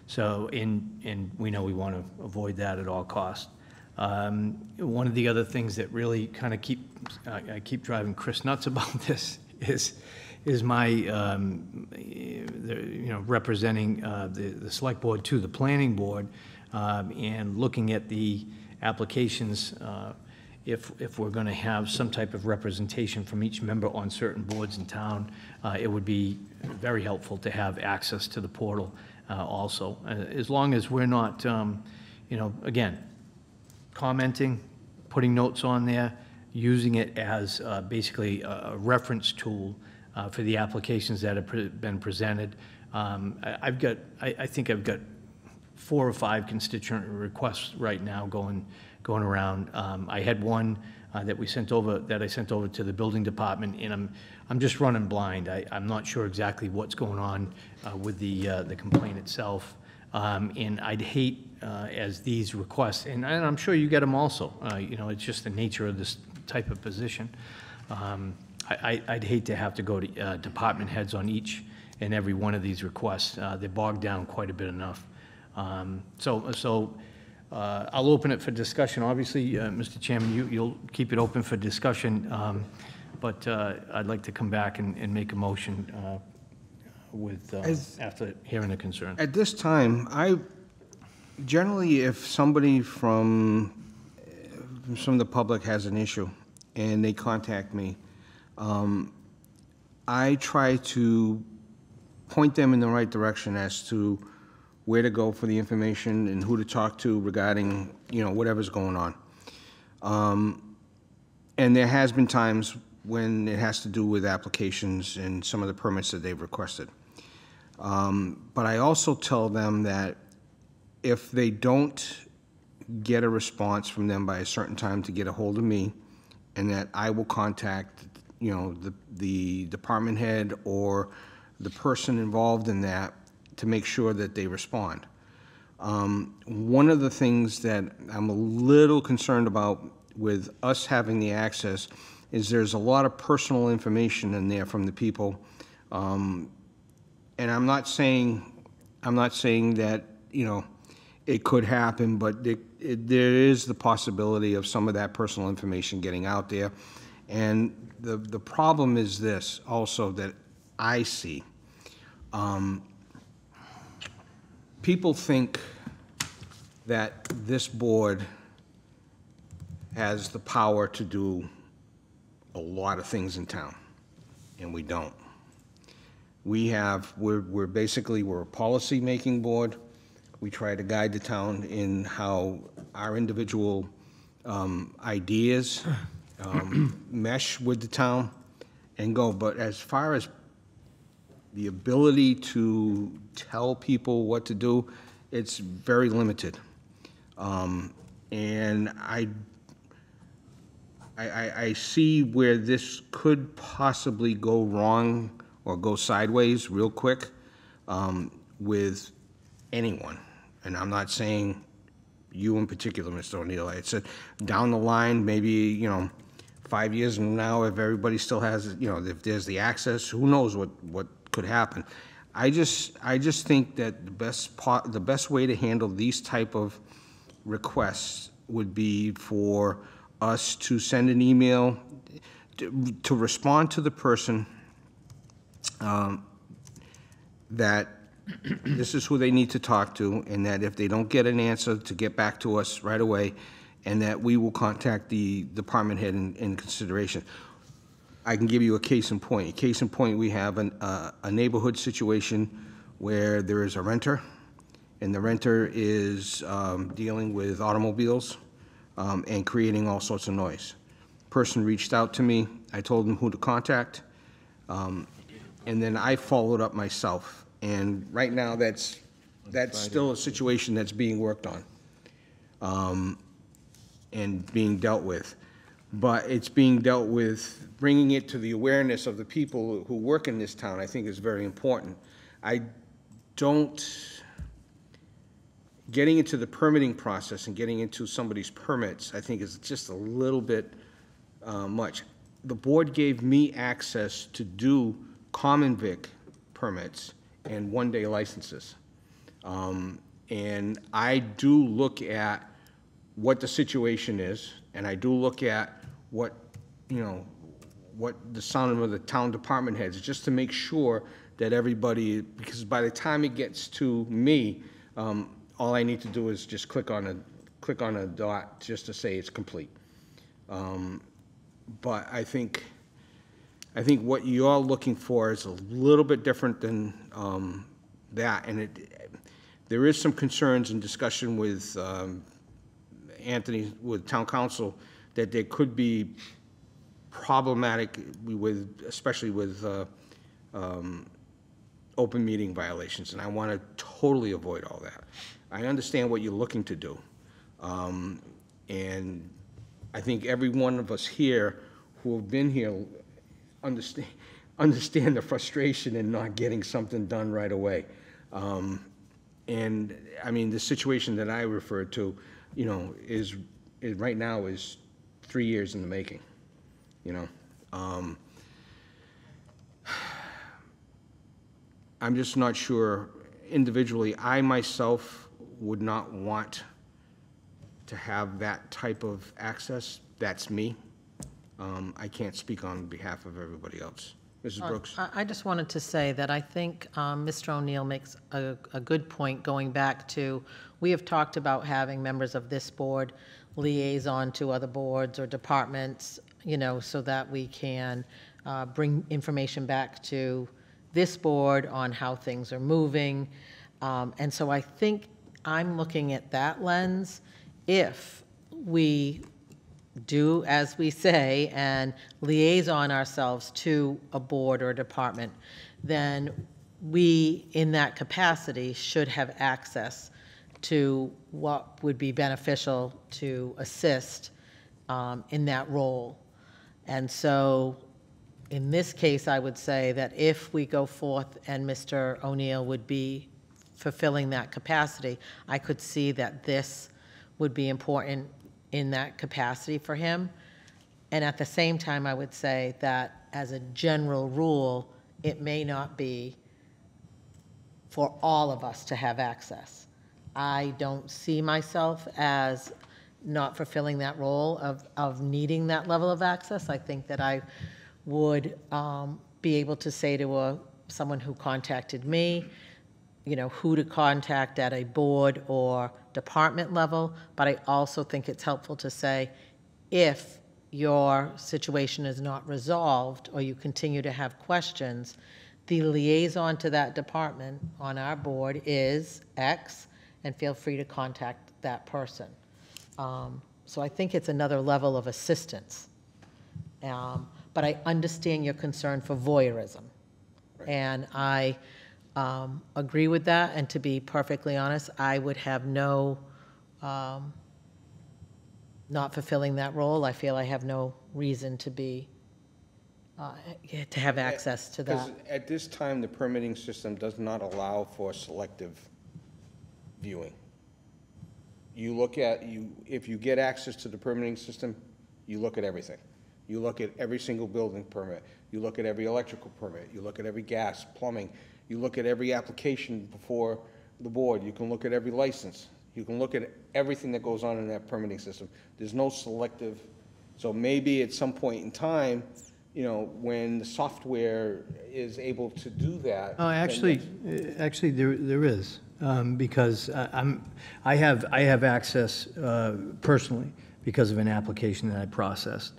So, and we know we want to avoid that at all costs. One of the other things that really kind of I keep driving Chris nuts about this is my, representing the select board to the planning board, and looking at the applications, if we're going to have some type of representation from each member on certain boards in town, it would be very helpful to have access to the portal also. As long as we're not, again, commenting, putting notes on there, using it as basically a reference tool for the applications that have been presented. I think I've got 4 or 5 constituent requests right now going around. I had one that I sent over to the building department, and I'm just running blind. I'm not sure exactly what's going on with the complaint itself. And I'd hate, as these requests, and I'm sure you get them also, it's just the nature of this type of position. I'd hate to have to go to department heads on each and every one of these requests. They're bogged down quite a bit enough. So I'll open it for discussion. Obviously, Mr. Chairman, you'll keep it open for discussion, but I'd like to come back and make a motion after hearing the concern. At this time, generally, if somebody from the public has an issue and they contact me, I try to point them in the right direction as to where to go for the information and who to talk to regarding, whatever's going on. And there has been times when it has to do with applications and some of the permits that they've requested. But I also tell them that if they don't get a response from them by a certain time to get a hold of me, and that I will contact, the department head or the person involved in that to make sure that they respond. One of the things that I'm a little concerned about with us having the access is there's a lot of personal information in there from the people. And I'm not saying that, it could happen, but there is the possibility of some of that personal information getting out there. And the problem is this also that I see. People think that this board has the power to do a lot of things in town, and we don't. We're basically a policy-making board. We try to guide the town in how our individual ideas mesh with the town and go. But as far as the ability to tell people what to do, it's very limited. And I see where this could possibly go wrong or go sideways real quick with anyone. And I'm not saying you in particular, Mr. O'Neill. I said down the line, maybe, 5 years from now, if everybody still has, if there's the access, who knows what could happen. I just think that the best way to handle these type of requests would be for us to send an email to respond to the person that this is who they need to talk to, and that if they don't get an answer, to get back to us right away, and that we will contact the department head in consideration. I can give you a case in point. A case in point, we have a neighborhood situation where there is a renter, and the renter is dealing with automobiles and creating all sorts of noise. Person reached out to me. I told them who to contact, and then I followed up myself. And right now, that's still a situation that's being worked on and being dealt with. But it's being dealt with, bringing it to the awareness of the people who work in this town, I think is very important. Getting into the permitting process and getting into somebody's permits, I think is just a little bit much. the board gave me access to do common vic permits and one-day licenses. And I do look at what the situation is, and I do look at what, you know, what the sound of the town department heads, just to make sure that everybody, because by the time it gets to me, all I need to do is just click on a dot just to say it's complete. But I think what you're looking for is a little bit different than that, and there is some concerns and discussion with Anthony, with town council, that there could be problematic with, especially with open meeting violations, and I want to totally avoid all that. I understand what you're looking to do, and I think every one of us here who have been here understand the frustration in not getting something done right away. And I mean, the situation that I referred to, you know, is right now is 3 years in the making, you know. I'm just not sure individually. I myself would not want to have that type of access. That's me. I can't speak on behalf of everybody else. Mrs. Brooks? I just wanted to say that I think Mr. O'Neill makes a good point going back to, we have talked about having members of this board liaison to other boards or departments, you know, so that we can bring information back to this board on how things are moving. And so I think I'm looking at that lens. If we do as we say and liaison ourselves to a board or a department, then we, in that capacity, should have access to what would be beneficial to assist in that role. And so in this case, I would say that if we go forth and Mr. O'Neill would be fulfilling that capacity, I could see that this would be important in that capacity for him. And at the same time, I would say that as a general rule, it may not be for all of us to have access. I don't see myself as not fulfilling that role of needing that level of access. I think that I would be able to say to someone who contacted me, you know, who to contact at a board or department level, but I also think it's helpful to say, if your situation is not resolved or you continue to have questions, the liaison to that department on our board is X, and feel free to contact that person. So I think it's another level of assistance. But I understand your concern for voyeurism. Right. And I agree with that, and to be perfectly honest, I would have no, not fulfilling that role. I feel I have no reason to be, to have access to that. Because at this time, the permitting system does not allow for selective viewing. You look at, if you get access to the permitting system, you look at everything. You look at every single building permit. You look at every electrical permit. You look at every gas, plumbing. You look at every application before the board. You can look at every license. You can look at everything that goes on in that permitting system. There's no selective. So maybe at some point in time, you know, when the software is able to do that. Oh, actually there is, because I have access personally because of an application that I processed.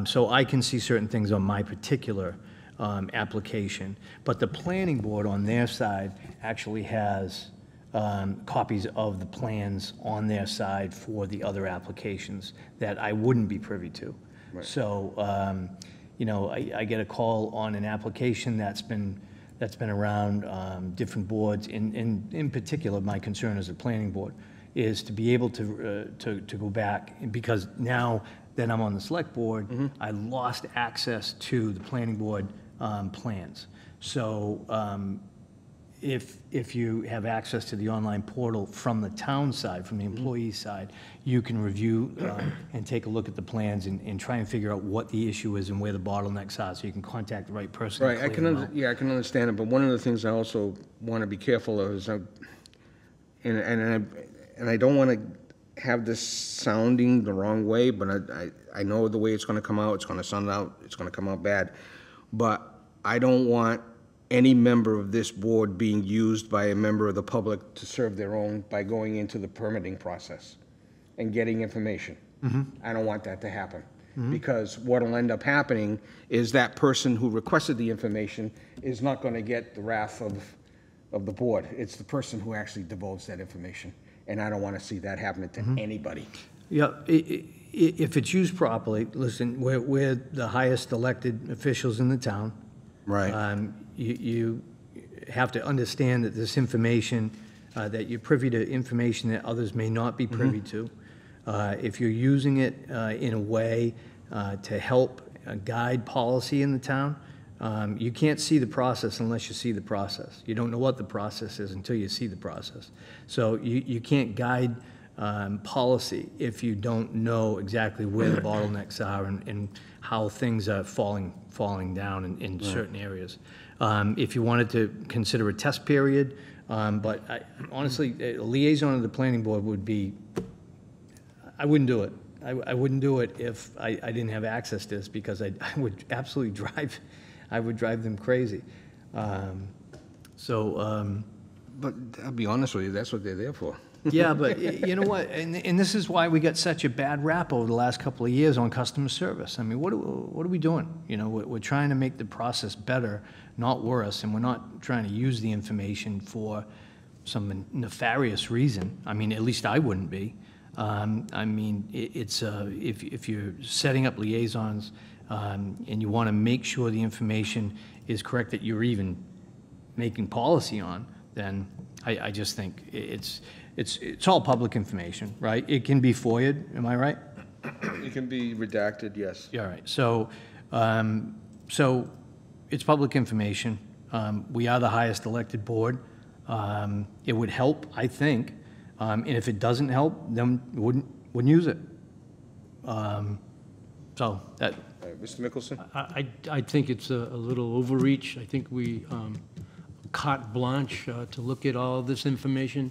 So I can see certain things on my particular application, but the planning board on their side actually has copies of the plans on their side for the other applications that I wouldn't be privy to. Right. So, you know, I get a call on an application that's been around different boards. In particular, my concern as a planning board is to be able to go back, because now that I'm on the select board, I lost access to the planning board plans. So if you have access to the online portal from the town side, from the employee side, you can review and take a look at the plans and try and figure out what the issue is and where the bottlenecks are, so you can contact the right person. Right, I can, yeah, I can understand it, but one of the things I also want to be careful of is, and I don't want to have this sounding the wrong way, but I know the way it's going to come out, it's going to come out bad, but I don't want any member of this board being used by a member of the public to serve their own by going into the permitting process and getting information. I don't want that to happen. Because what'll end up happening is that person who requested the information is not going to get the wrath of the board. It's the person who actually divulged that information. And I don't want to see that happening to anybody. Yeah, if it's used properly, listen, we're the highest elected officials in the town. Right. You have to understand that this information, that you're privy to information that others may not be privy to. If you're using it in a way to help guide policy in the town, you can't see the process unless you see the process. You don't know what the process is until you see the process. So you can't guide policy if you don't know exactly where the bottlenecks are and how things are falling down in certain areas. If you wanted to consider a test period, but honestly, a liaison of the planning board would be, I wouldn't do it. I wouldn't do it if I didn't have access to this, because I would absolutely drive them crazy. But I'll be honest with you, that's what they're there for. Yeah, but you know what? And this is why we got such a bad rap over the last couple of years on customer service. I mean, what are we doing? You know, we're trying to make the process better, not worse, and we're not trying to use the information for some nefarious reason. I mean, at least I wouldn't be. I mean, it's if you're setting up liaisons and you want to make sure the information is correct that you're even making policy on, then I just think it's all public information, right? It can be FOIA'd, am I right? It can be redacted, yes. Yeah, all right. So, so it's public information. We are the highest elected board. It would help, I think, and if it doesn't help, then wouldn't use it. So that. Mr. Mickelson? I think it's a little overreach. I think we carte blanche to look at all this information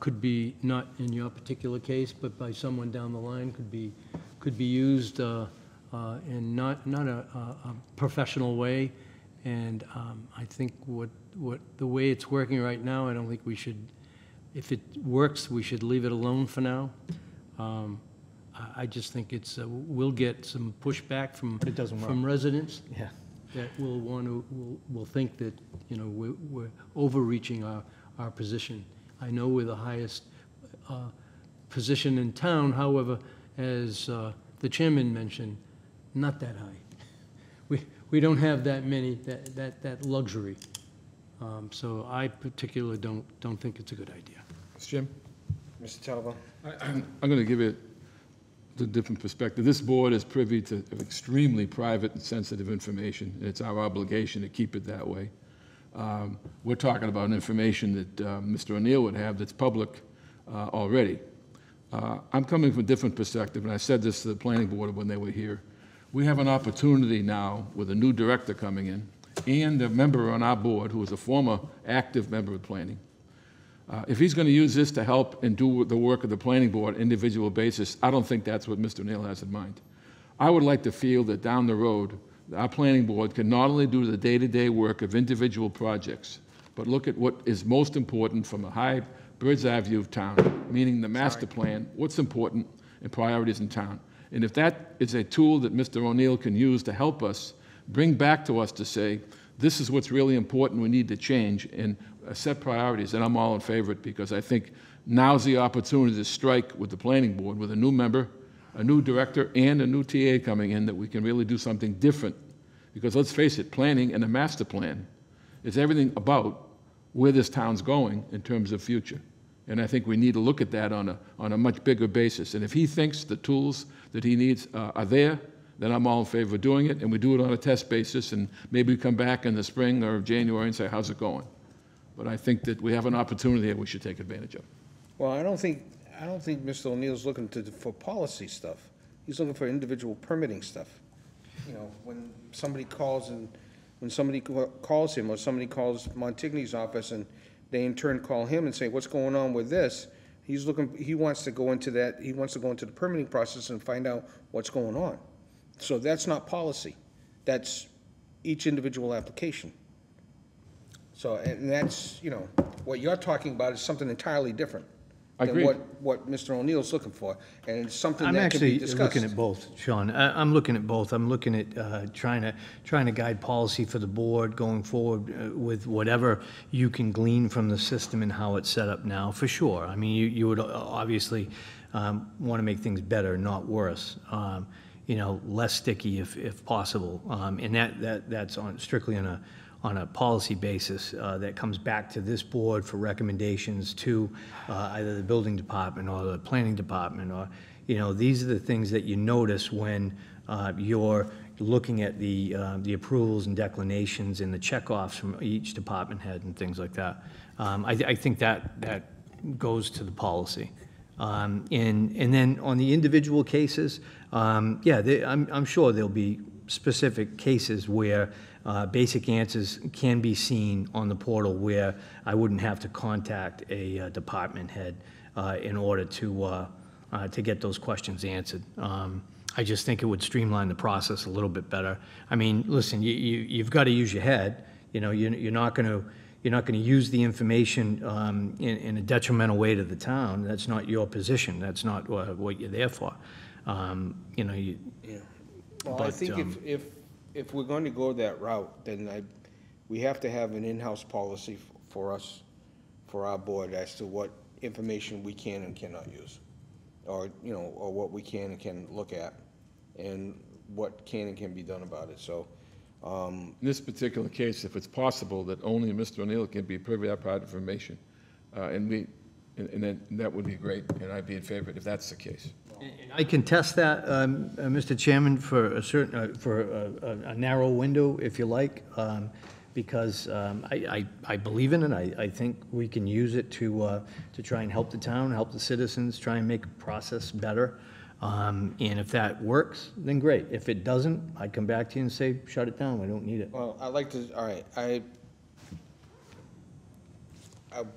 could be not in your particular case, but by someone down the line could be used in not a professional way. And I think the way it's working right now, I don't think we should. If it works, we should leave it alone for now. I just think we'll get some pushback from residents. Yeah. That will think that, you know, we're overreaching our position. I know we're the highest position in town, however, as the chairman mentioned, not that high. We don't have that many, that luxury. So I particularly don't think it's a good idea. Mr. Jim? Mr. Talbot? I'm going to give it a different perspective. This board is privy to extremely private and sensitive information, and it's our obligation to keep it that way. We're talking about information that Mr. O'Neill would have that's public already. I'm coming from a different perspective, and I said this to the planning board when they were here. We have an opportunity now with a new director coming in and a member on our board who is a former active member of planning. If he's going to use this to help and do the work of the planning board individual basis, I don't think that's what Mr. O'Neill has in mind. I would like to feel that down the road, our planning board can not only do the day-to-day work of individual projects, but look at what is most important from a high bird's eye view of town, meaning the master plan, what's important and priorities in town. And if that is a tool that Mr. O'Neill can use to help us bring back to us to say, this is what's really important, we need to change, and set priorities, and I'm all in favor of it, because I think now's the opportunity to strike with the planning board, with a new member, a new director, and a new TA coming in, that we can really do something different. Because let's face it, planning and the master plan is everything about where this town's going in terms of future. And I think we need to look at that on a much bigger basis. And if he thinks the tools that he needs are there, then I'm all in favor of doing it, and we do it on a test basis, and maybe we come back in the spring or January and say, how's it going? but I think that we have an opportunity that we should take advantage of. Well, I don't think Mr. O'Neill's looking for policy stuff. He's looking for individual permitting stuff. You know, when somebody calls him, or somebody calls Montigny's office, and they in turn call him and say, what's going on with this? He wants to go into the permitting process and find out what's going on. So that's not policy. That's each individual application. So, and that's, you know, what you're talking about is something entirely different than Agreed. what Mr. O'Neill's looking for, and it's something I'm that can be actually discussed. looking at both, Sean. I'm looking at both. I'm looking at trying to guide policy for the board going forward with whatever you can glean from the system and how it's set up now, for sure. I mean, you would obviously want to make things better, not worse. You know, less sticky if possible, and that's strictly on a policy basis that comes back to this board for recommendations to either the building department or the planning department, or, you know, these are the things that you notice when you're looking at the approvals and declinations and the checkoffs from each department head and things like that. I think that goes to the policy. And then on the individual cases, I'm sure there'll be specific cases where basic answers can be seen on the portal where I wouldn't have to contact a department head in order to get those questions answered. I just think it would streamline the process a little bit better. I mean, listen, you've got to use your head. You know, you're not going to use the information in a detrimental way to the town. That's not your position. That's not what you're there for. You know, Well, but, I think if we're going to go that route, then we have to have an in-house policy for us, for our board, as to what information we can and cannot use, or, you know, or what we can and can look at, and what can and can be done about it. So, In this particular case, if it's possible that only Mr. O'Neill can be privy to private information, and then that would be great, and I'd be in favor if that's the case. I can test that, Mr. Chairman, for a certain, for a narrow window, if you like, because I believe in it. I think we can use it to try and help the town, help the citizens, try and make the process better. And if that works, then great. If it doesn't, I'd come back to you and say, shut it down, we don't need it. well, I'd like to, all right,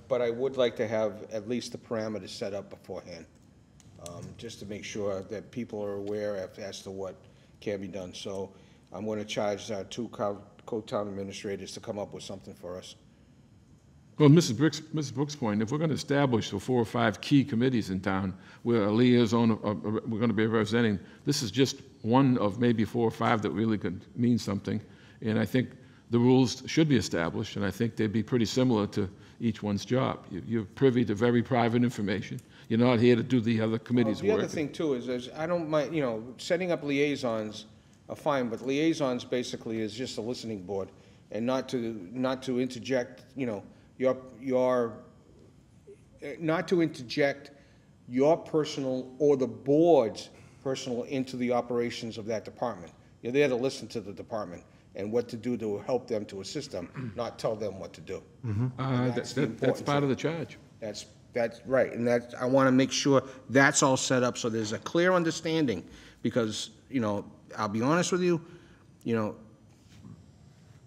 but I would like to have at least the parameters set up beforehand, just to make sure that people are aware as to what can be done. So I'm going to charge our two co-town administrators to come up with something for us. Well, Mrs. Brooks' point, if we're going to establish the 4 or 5 key committees in town where a liaison, we're going to be representing, this is just one of maybe 4 or 5 that really could mean something. And I think the rules should be established, and I think they'd be pretty similar to each one's job. You're privy to very private information. You're not here to do the other committee's The work. other thing, too, is I don't mind, you know, setting up liaisons are fine, but liaisons basically is just a listening board, and not to interject, you know, not to interject your personal or the board's personal into the operations of that department. You're there to listen to the department and what to do to help them, to assist them, not tell them what to do. That's part of the charge. That's right, and I want to make sure that's all set up so there's a clear understanding, because, you know, I'll be honest with you, you know,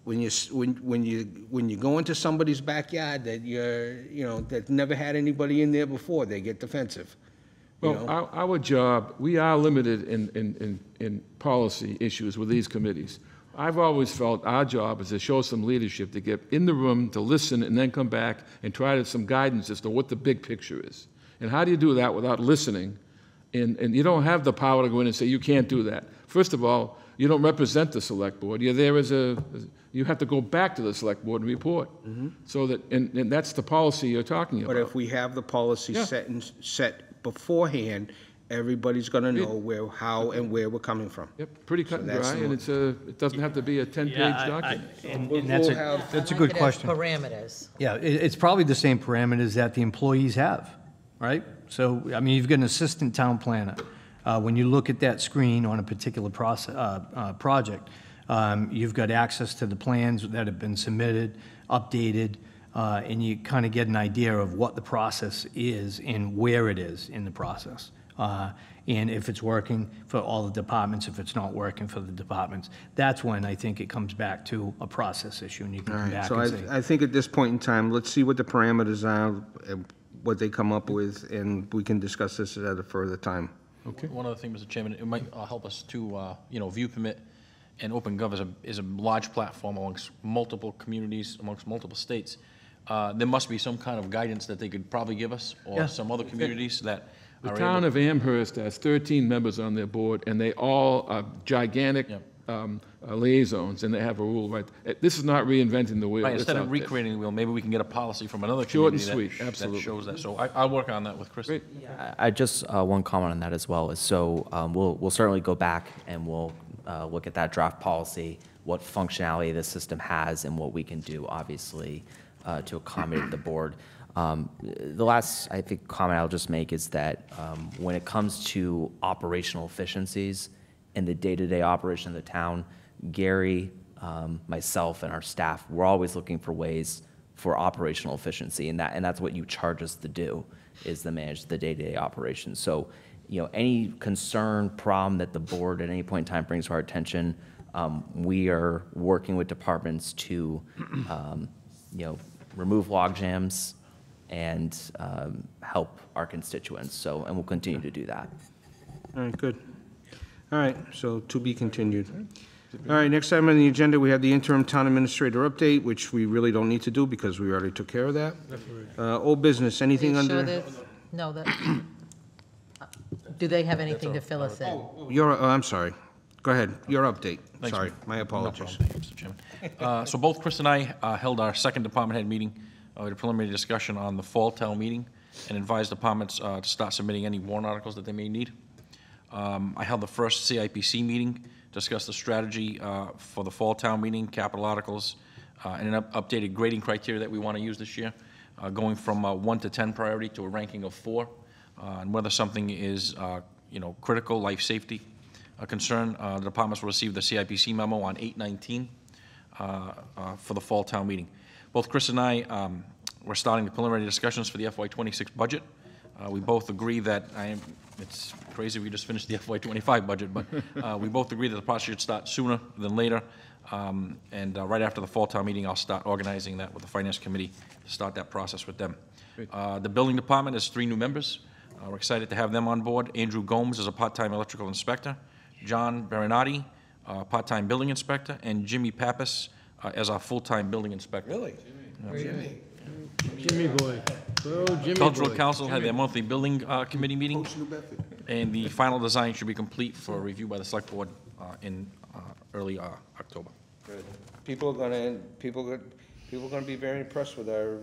when you go into somebody's backyard that never had anybody in there before, they get defensive. Well, our job, we are limited in policy issues with these committees. I've always felt our job is to show some leadership, to get in the room, to listen, and then come back and try to some guidance as to what the big picture is. And how do you do that without listening? And you don't have the power to go in and say, you can't do that. First of all, you don't represent the select board. You're there you have to go back to the select board and report. So that, and that's the policy you're talking about. But if we have the policy set beforehand, everybody's going to know how and where we're coming from. Yep, pretty cut and dry, and it doesn't have to be a 10-page document. And that's a good question. Parameters. Yeah, it's probably the same parameters that the employees have, right? So, I mean, you've got an assistant town planner. When you look at that screen on a particular project, you've got access to the plans that have been submitted, updated. and you kind of get an idea of what the process is and where it is in the process. And if it's working for all the departments, if it's not working for the departments, that's when I think it comes back to a process issue, and you can All come right, back so and say, I think at this point in time, let's see what the parameters are, what they come up with, and we can discuss this at a further time. Okay. One other thing, Mr. Chairman, it might help us to, View Permit and OpenGov is a large platform amongst multiple communities, amongst multiple states. There must be some kind of guidance that they could probably give us, or Yeah. some other communities that The are town able. of Amherst has 13 members on their board, and they all are gigantic liaisons, and they have a rule, right? This is not reinventing the wheel. Right, It's instead of out there. recreating the wheel, maybe we can get a policy from another Short and community sweet, absolutely. that shows that. So I'll work on that with Chris. I just, one comment on that as well is, so we'll certainly go back and we'll look at that draft policy, what functionality the system has, and what we can do, obviously, to accommodate the board. The last, I think, comment I'll just make is that when it comes to operational efficiencies in the day-to-day operation of the town, Gary, myself, and our staff, we're always looking for ways for operational efficiency, and that's what you charge us to do, is to manage the day-to-day operations. So, any concern, problem that the board at any point in time brings to our attention, we are working with departments to, remove log jams and help our constituents. So, and we'll continue to do that. All right, good. All right, so to be continued. All right, next item on the agenda, we have the interim town administrator update, which we really don't need to do because we already took care of that. Old business, anything Are you sure under? that- No, do they have anything to fill us in? I'm sorry. Go ahead, your update. Thanks, Sorry, Mr. my apologies. No problem, Mr. Chairman. So both Chris and I held our second department head meeting. We had a preliminary discussion on the fall town meeting and advised departments to start submitting any warrant articles that they may need. I held the first CIPC meeting, discussed the strategy for the fall town meeting, capital articles, and an updated grading criteria that we want to use this year, going from 1 to 10 priority to a ranking of 4, and whether something is, critical, life safety, a concern. The departments will receive the CIPC memo on 8/19 for the fall town meeting. Both Chris and I were starting the preliminary discussions for the FY26 budget. We both agree that it's crazy we just finished the FY25 budget, but we both agree that the process should start sooner than later. And right after the fall town meeting, I'll start organizing that with the finance committee to start that process with them. The building department has 3 new members. We're excited to have them on board. Andrew Gomes is a part-time electrical inspector, John Barinati, part-time building inspector, and Jimmy Pappas as our full-time building inspector. Really? Jimmy boy. Oh, Jimmy Cultural boy. Council had their monthly building committee meeting, and the final design should be complete for review by the select board in early October. Good. People are gonna be very impressed with our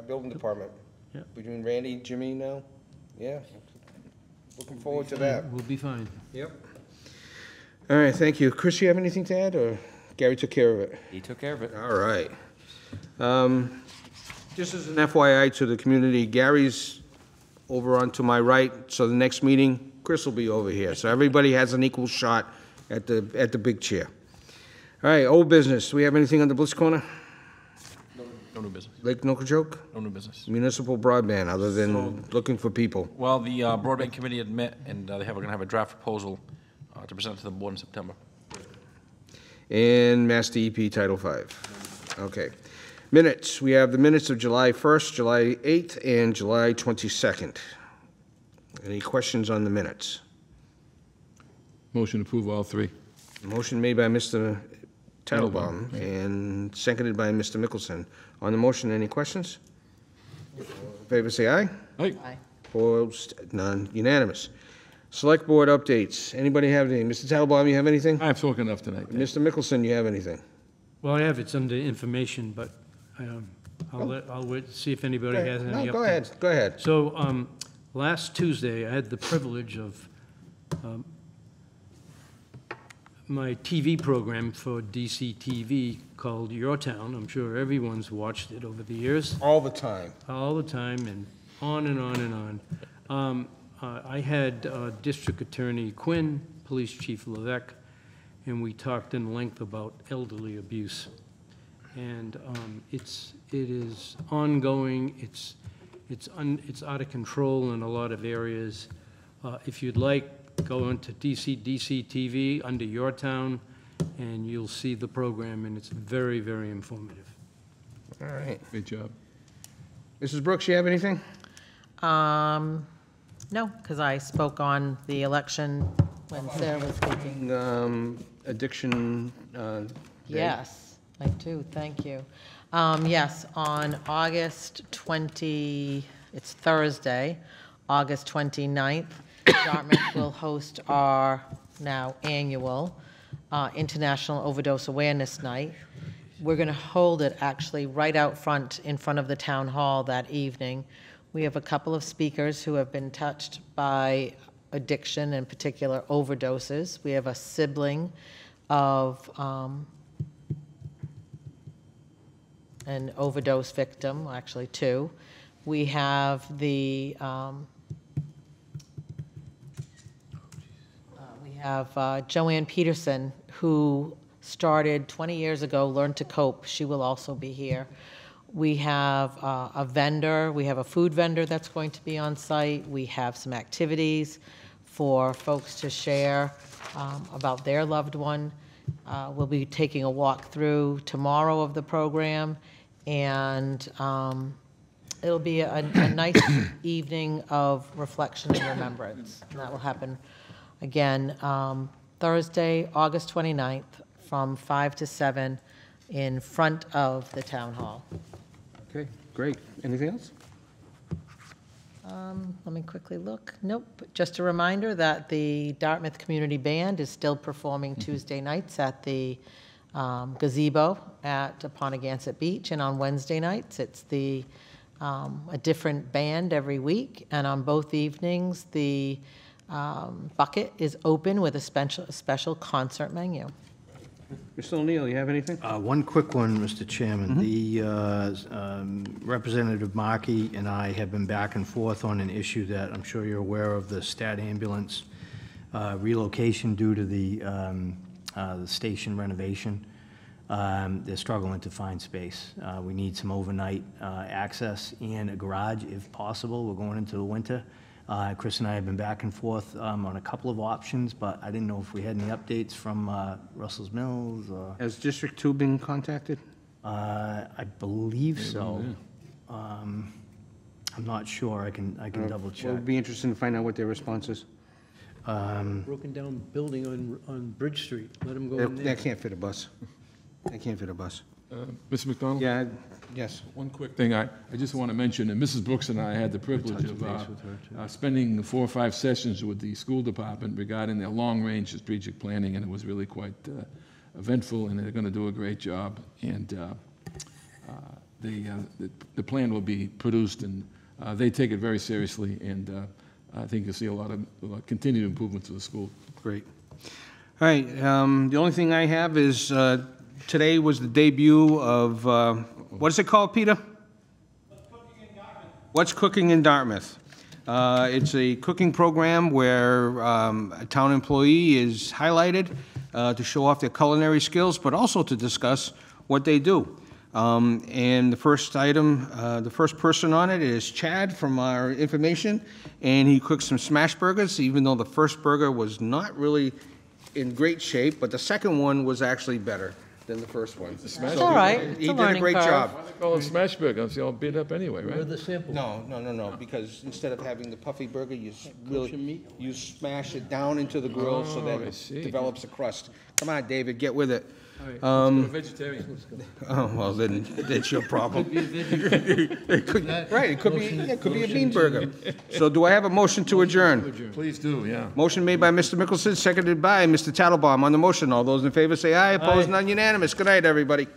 building department. Yeah. Between Randy, Jimmy now, yeah. Looking forward to that. We'll be fine. Yep. All right, thank you. Chris, you have anything to add, or Gary took care of it? He took care of it. All right. Just as an FYI to the community, Gary's over on to my right, so the next meeting, Chris will be over here. So everybody has an equal shot at the big chair. All right, old business. Do we have anything on the Blitz Corner? No new business. Lake Nokijoke? No new business. Municipal broadband, other than looking for people. Well, the broadband committee had met, and we're going to have a draft proposal to present to the board in September. And Mass DEP Title V. Okay. Minutes. We have the minutes of July 1st, July 8th, and July 22nd. Any questions on the minutes? Motion to approve all 3. Motion made by Mr. Tattlebaum and seconded by Mr. Mickelson. On the motion, any questions? All in favor, say aye. Aye. Opposed? None. Unanimous. Select Board updates. Anybody have anything? Mr. Tattlebaum, you have anything? I've spoken enough tonight. Mr. Mickelson, you have anything? Well, I have, it's under information, but I'll wait, see if anybody has any updates. No, go ahead. So, last Tuesday, I had the privilege of my TV program for DCTV called Your Town. I'm sure everyone's watched it over the years. All the time. All the time, and on and on and on. I had District Attorney Quinn, Police Chief Levesque, and we talked in length about elderly abuse. And it is ongoing, it's out of control in a lot of areas. If you'd like, go into DC TV under Your Town, and you'll see the program, and it's very, very informative. All right. Great job. Mrs. Brooks, you have anything? No, because I spoke on the election when Sarah was speaking. Addiction Day. Yes, I do, thank you. Yes, on August 20, it's Thursday, August 29th, Dartmouth will host our now annual International Overdose Awareness Night. We're going to hold it actually right out front, in front of the town hall that evening. We have a couple of speakers who have been touched by addiction, in particular overdoses. We have a sibling of an overdose victim, actually two. We have the Joanne Peterson, who started 20 years ago, Learn to Cope. She will also be here. We have a vendor, we have a food vendor that's going to be on site. We have some activities for folks to share about their loved one. We'll be taking a walk through tomorrow of the program, and it'll be a nice evening of reflection and remembrance. And that will happen again Thursday, August 29th, from 5 to 7 in front of the town hall. Okay, great. Anything else? Let me quickly look. Nope. Just a reminder that the Dartmouth Community Band is still performing Tuesday nights at the gazebo at Pontigansett Beach, and on Wednesday nights it's a different band every week, and on both evenings the bucket is open with a special concert menu. Mr. O'Neill, you have anything? One quick one, Mr. Chairman. The Representative Markey and I have been back and forth on an issue that I'm sure you're aware of, the Stat Ambulance relocation due to the station renovation. They're struggling to find space. We need some overnight access and a garage if possible. We're going into the winter. Chris and I have been back and forth on a couple of options, but I didn't know if we had any updates from Russell's Mills or... Has District 2 been contacted? I believe so. I'm not sure. I can double check. We'll be interested to find out what their response is. Broken down building on Bridge Street, let them go in there. That can't fit a bus. That can't fit a bus. Mr. McDonald? Yeah, yes. One quick thing I just want to mention, and Mrs. Brooks and I had the privilege of spending 4 or 5 sessions with the school department regarding their long-range strategic planning, and it was really quite eventful, and they're going to do a great job. And the plan will be produced, and they take it very seriously, and I think you'll see a lot of continued improvement to the school. Great. All right, the only thing I have is today was the debut of, what is it called, Peter? What's Cooking in Dartmouth? It's a cooking program where a town employee is highlighted to show off their culinary skills, but also to discuss what they do. And the first item, the first person on it is Chad from our information, and he cooked some smash burgers, even though the first burger was not really in great shape, but the second one was actually better than the first one. It's all right. It's He a did a learning great curve. job. Why they call it smash burger? It's all beat up anyway, right? Where are the samples? No, because instead of having the puffy burger, you you smash it down into the grill so that I it see. develops a crust. Come on, David, get with it. All right, let's go to vegetarian. Oh, well, then that's your problem. Could be a veggie. Right, it could be a bean burger. So do I have a motion to adjourn? Please do, yeah. Motion made by Mr. Mickelson, seconded by Mr. Tattlebaum. On the motion, all those in favor say aye. Opposed, none unanimous. Good night, everybody.